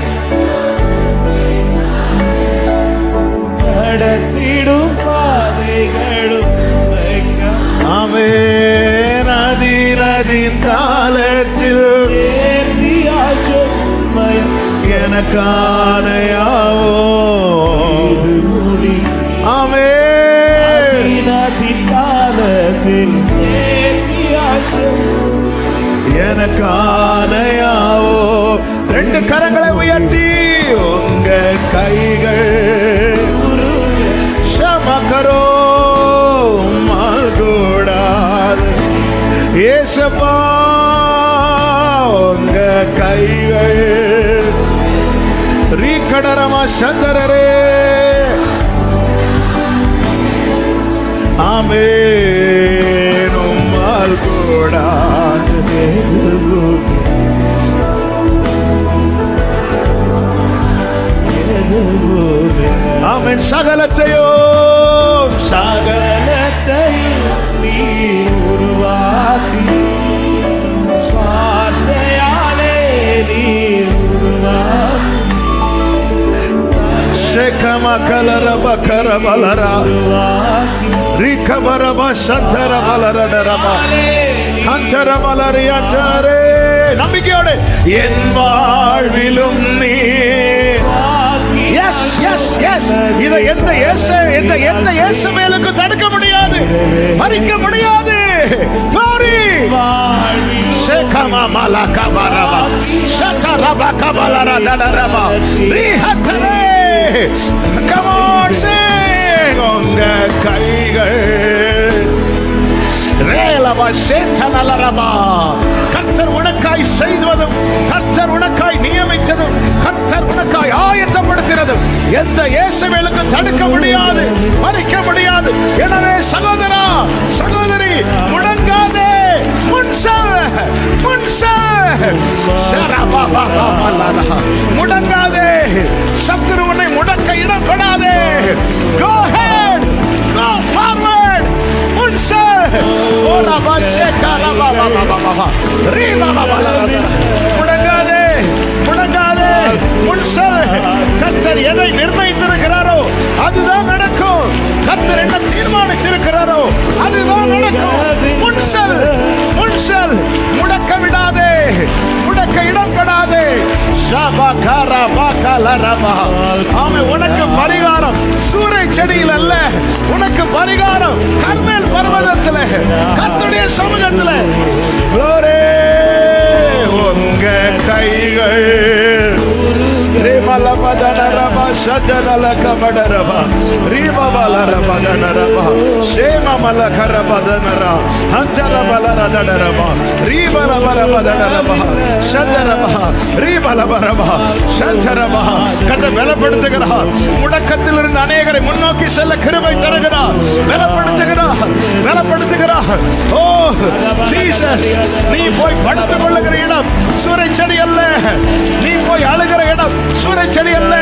நடத்திடும் பாதைகளும் நன்மைக்காக ஆமென். அதின் காலத்தில் ஏந்தியாய் சொன்மயம் எனக்கானையாவோ இது மொழி ஆமென். அதின் காலத்தில் ஏந்தியாய் எனக்கானையாவோ. ரெண்டு கரங்களை உயர்த்தி உங்க கைகள் சமக்கரோ கூடாது ஏசப்பா. உங்க கைகள் ரீக்கடரமா சந்தரரே ஆமென். உம்மால் கூடாது ஆமென். சகலத்தையும் சகலத்தையும் நீ உருவாக்கி வார்த்தையாலே நீ உருவாக்கி ஷேகம கலரப கரபலரா ரிகபரப சந்தரபலரடரபா அந்தரபலரியாட்டரே. நம்பிக்கையோடு என் வாழ்விலும் நீ எஸ் எஸ் எஸ். இதை எந்த இயேசுவேலுக்கு தடுக்க முடியாது, மறிக்க முடியாது. glory ஷேகம மலகபரபா சதரப கபலரா தடரபா ரிஹத்தரே. come on sing. உங்க கைகள் ரேலவா சேத்தனலரபா. கர்த்தர் உனக்காய் செய்வதும் கர்த்தர் உனக்காய் நியமித்ததும் கர்த்தர் உனக்காய் ஆயத்தப்படுத்தினதும் எந்த இயேசுவேலுக்கு தடுக்க முடியாது, மறிக்க முடியாது. எனவே சகோதரா சகோதரி முடங்காதே, முடங்காதே. சத்துரு உன்னை முடக்க இடம் கொடாதே. go ahead, go forward. முடங்காதே முடங்காதே. கர்த்தர் எதை நிர்ணயித்திருக்கிறாரோ அதுதான் நடக்கும். கர்த்தர் என்ன தீர்மானிச்சிருக்கிறாரோ அதுதான் நடக்கும். முன்செல் முடக்க விடாதே, முடக்க இடம் கொடாதே. ஆமென். உனக்கு பரிகாரம் சூறை செடியில் அல்ல, உனக்கு பரிகாரம் கர்மேல் பர்வதத்தில் கர்த்தருடைய சமூகத்தில். glory. உங்க கைகள் ரேமலபதனரபா சதனலகபடரபா ரீபவலரபதனரபா சேமமலகரபதனரா அந்தரபலரதடரபா ரீபலபரபதனரபா சதரபா ரீபலபரபா சந்தரபா. கர்த்தர் பலப்படுத்துகிறார். முடக்கத்தில் இருந்து அநேகரை முன்னோக்கி செல்ல கிருபை தருகிறார். பலப்படுத்துகிறார். ஓ ஜீசஸ், நீ போய் படுத்துக் கொள்ளுகிற இடம் சூறை செடி அல்ல, நீ போய் அழுகிற இடம் சூறை செடி அல்ல.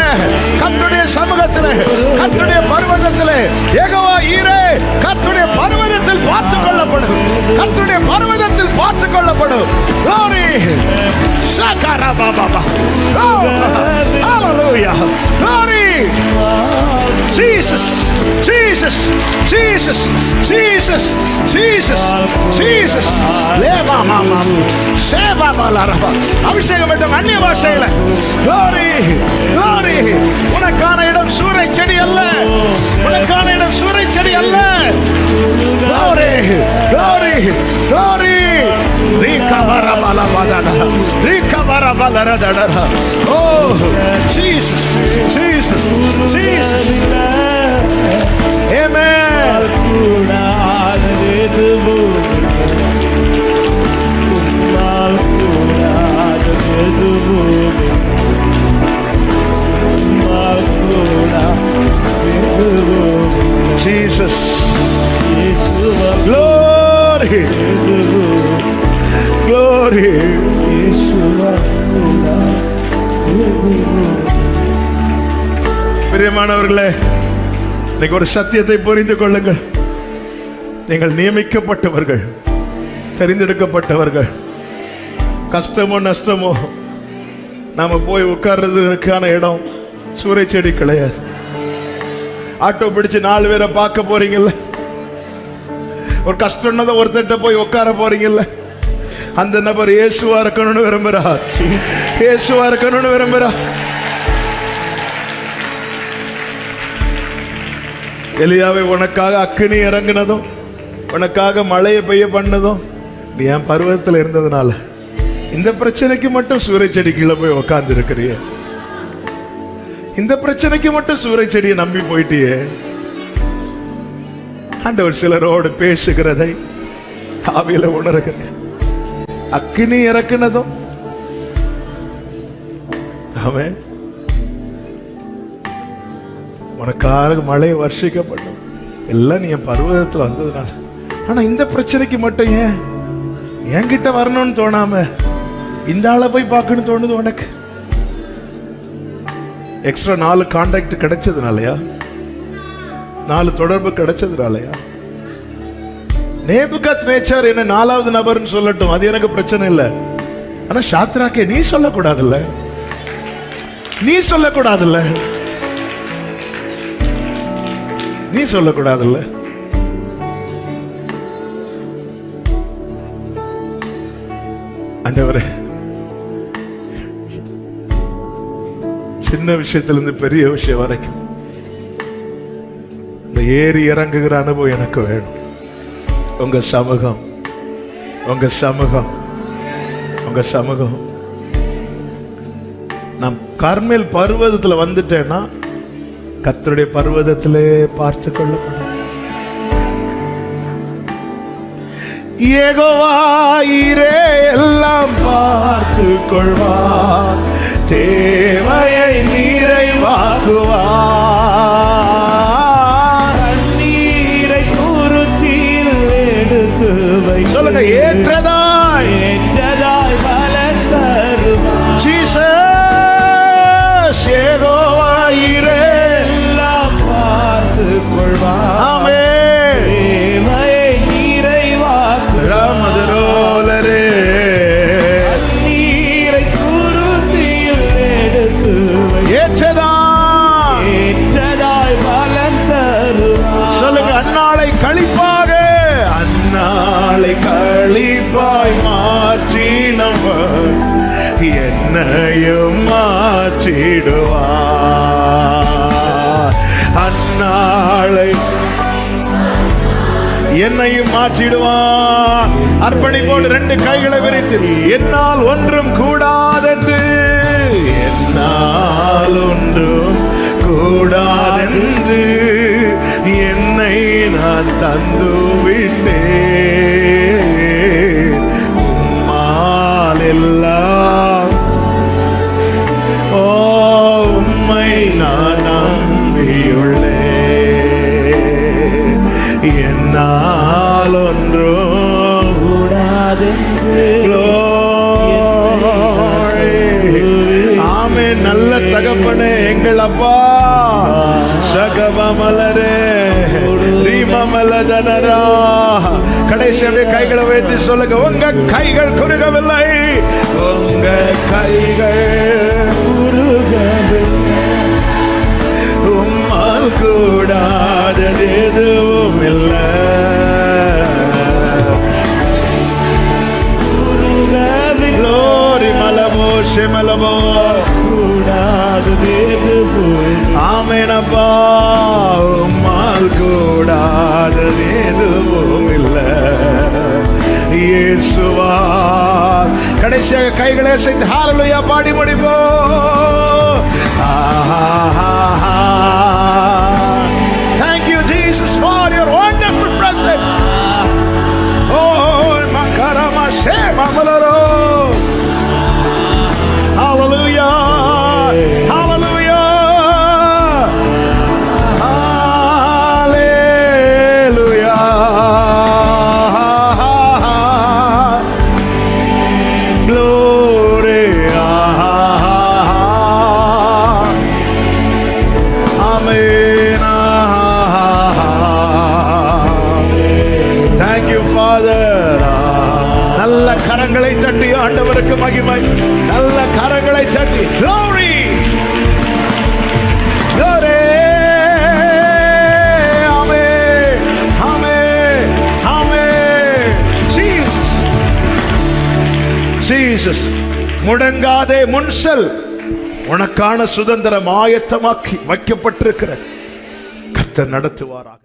கர்த்தருடைய சமூகத்திலே கர்த்தருடைய பர்வதத்திலே யெகோவா ஈரே கர்த்தருடைய பர்வதத்தில் பார்த்துக் கொள்ளப்படும். கர்த்தருடைய பர்வதத்தில் பார்த்துக் கொள்ளப்படும். glory shakarababa. oh hallelujah. glory Jesus Jesus Jesus Jesus Jesus Jesus. லேவா மாமா சேவா பலரபா. அபிஷேகம் பெற்ற அந்நிய பாஷையில glory glory. உனக்கான இடம் சூறை செடி அல்ல, உனக்கான இடம் சூறை செடி அல்ல. glory glory glory. oh Jesus Jesus Jesus. amen. Jesus. glory glory. பிரியமானவர்களே, இன்னைக்கு ஒரு சத்தியத்தை புரிந்து கொள்ளுங்கள். நீங்கள் நியமிக்கப்பட்டவர்கள், தெரிந்தெடுக்கப்பட்டவர்கள். கஷ்டமோ நஷ்டமோ நாம போய் உட்கார்றதுக்கான இடம் சூறை செடி கிடையாது. ஆட்டோ பிடிச்சு 4 பேரை பார்க்க போறீங்கல்ல, ஒரு கஷ்டம்னா ஒருத்தட்ட போய் உட்கார போறீங்கல்ல, அந்த நபர் இயேசுவா இருக்கணும்னு விரும்புறார். இயேசுவா இருக்கணும்னு விரும்புறார். எலியாவை உனக்காக அக்கினி இறங்கினதும், உனக்காக மழையை பெய்ய பண்ணதும் நீ என் பருவத்தில் இருந்ததுனால இந்த பிரச்சனைக்கு மட்டும் சூறை செடி கீழே போய் உட்கார்ந்து இருக்கிறிய. இந்த பிரச்சனைக்கு மட்டும் சூறை செடியை நம்பி போயிட்டியே. ஆண்டவர் சிலரோடு பேசுகிறதை ஆவியில உணர்கிறேன். அக்கினி இறக்குனதும் அவன் உனக்காக மழை வருஷிக்கப்படும் எல்லாம் நீ என் பருவதத்தில் வந்ததுனால. ஆனா இந்த பிரச்சனைக்கு மட்டும் ஏன் என்கிட்ட வரணும்னு தோணாம இந்த ஆளை போய் பார்க்கணும்னு தோணுது உனக்கு? Extra 4 contact கிடைச்சதுனாலயா? 4 தொடர்பு கிடைச்சதுனாலயா? நேபுகாத்நேச்சார் என்ன 4வது நபர்னு சொல்லட்டும், அது எனக்கு பிரச்சனை இல்லை. ஆனா சாத்ராக்கே நீ சொல்லக்கூடாதுல்ல, நீ சொல்லக்கூடாதுல்ல, நீ சொல்லக்கூடாதுல்ல. ஆண்டவரே, சின்ன விஷயத்திலிருந்து பெரிய விஷயம் வரைக்கும் இந்த ஏறி இறங்குகிற அனுபவம் எனக்கு வேணும். உங்க சமூகம், உங்க சமூகம், உங்க சமூகம். நான் கர்மேல் பர்வதத்துல வந்துட்டேன்னா கர்த்தருடைய பர்வதத்திலே பார்த்து கொள்ளப்படும். யெகோவா ஈரே எல்லாம் பார்த்து கொள்வார், தேவையை நிறைவாக்குவார். நீரை குருத்தில் எடுத்து வை, சொல்லுங்க, ஏற்றதாய் ஏற்றதாய் பலன் தருவார். ஜீசஸ் யெகோவா ஈரே எல்லாம் பார்த்து கொள்வார், ஆமென். தேவையை நிறைவாக்குவார். ராமதரோலரே நீரை குருத்தில் எடுத்து வை, ஏற்றதாய் ஏற்றதாய் பலன் தருவார். சொல்லுங்க, அந்நாளை கழிப்பாக, அந்நாளை கழிப்பாய் மாற்றினவர் என்னையும் மாற்றிடுவார். அந்நாளை என்னையும் மாற்றிடுவான். அர்ப்பணிப்போடு 2 கைகளை விரித்து, என்னால் ஒன்றும் கூடாதென்று, என்னால் ஒன்றும் கூடாதென்று என்னை நான் தந்து விட்டேன். உம்மால் எல்லாம், ஓ உம்மை நான் நம்பியுள்ளேன். என்னால் ஒன்றும் கூடாதென்று ஆமென். நல்ல தகப்பனே, எங்கள் அப்பா, சகபமலரே ரீமமலதனரா. கடைசி அப்படியே கைகளை வைத்து சொல்லுங்க, உங்க கைகள் குறுகவில்லை, உங்க கைகள் குருகவில்லை, உம்மால் கூடாதது எதுவும் இல்லை. Glory மலபோ ஷெமலபோ கூடாதது எதுவும் ஆமென். அப்பா, உம்மால் கூடாதது எதுவும் இல்லை. இயேசுவா. கடைசியாக கைகளை செய்து ஹalleluya பாடி முடிப்போம். Thank you Jesus for your wonderful presence. Oh makarama shema malaro. Hallelujah. Hallelujah. Hallelujah. Glory. Jesus. முடங்காதே, முன்செல். உனக்கான சுதந்திரம் ஆயத்தமாக்கி வைக்கப்பட்டிருக்கிறது. கர்த்தர் நடத்துவாராக.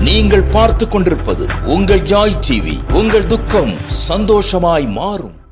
நீங்கள் பார்த்துக் கொண்டிருப்பது உங்கள் ஜாய் டிவி. உங்கள் துக்கம் சந்தோஷமாய் மாறும்.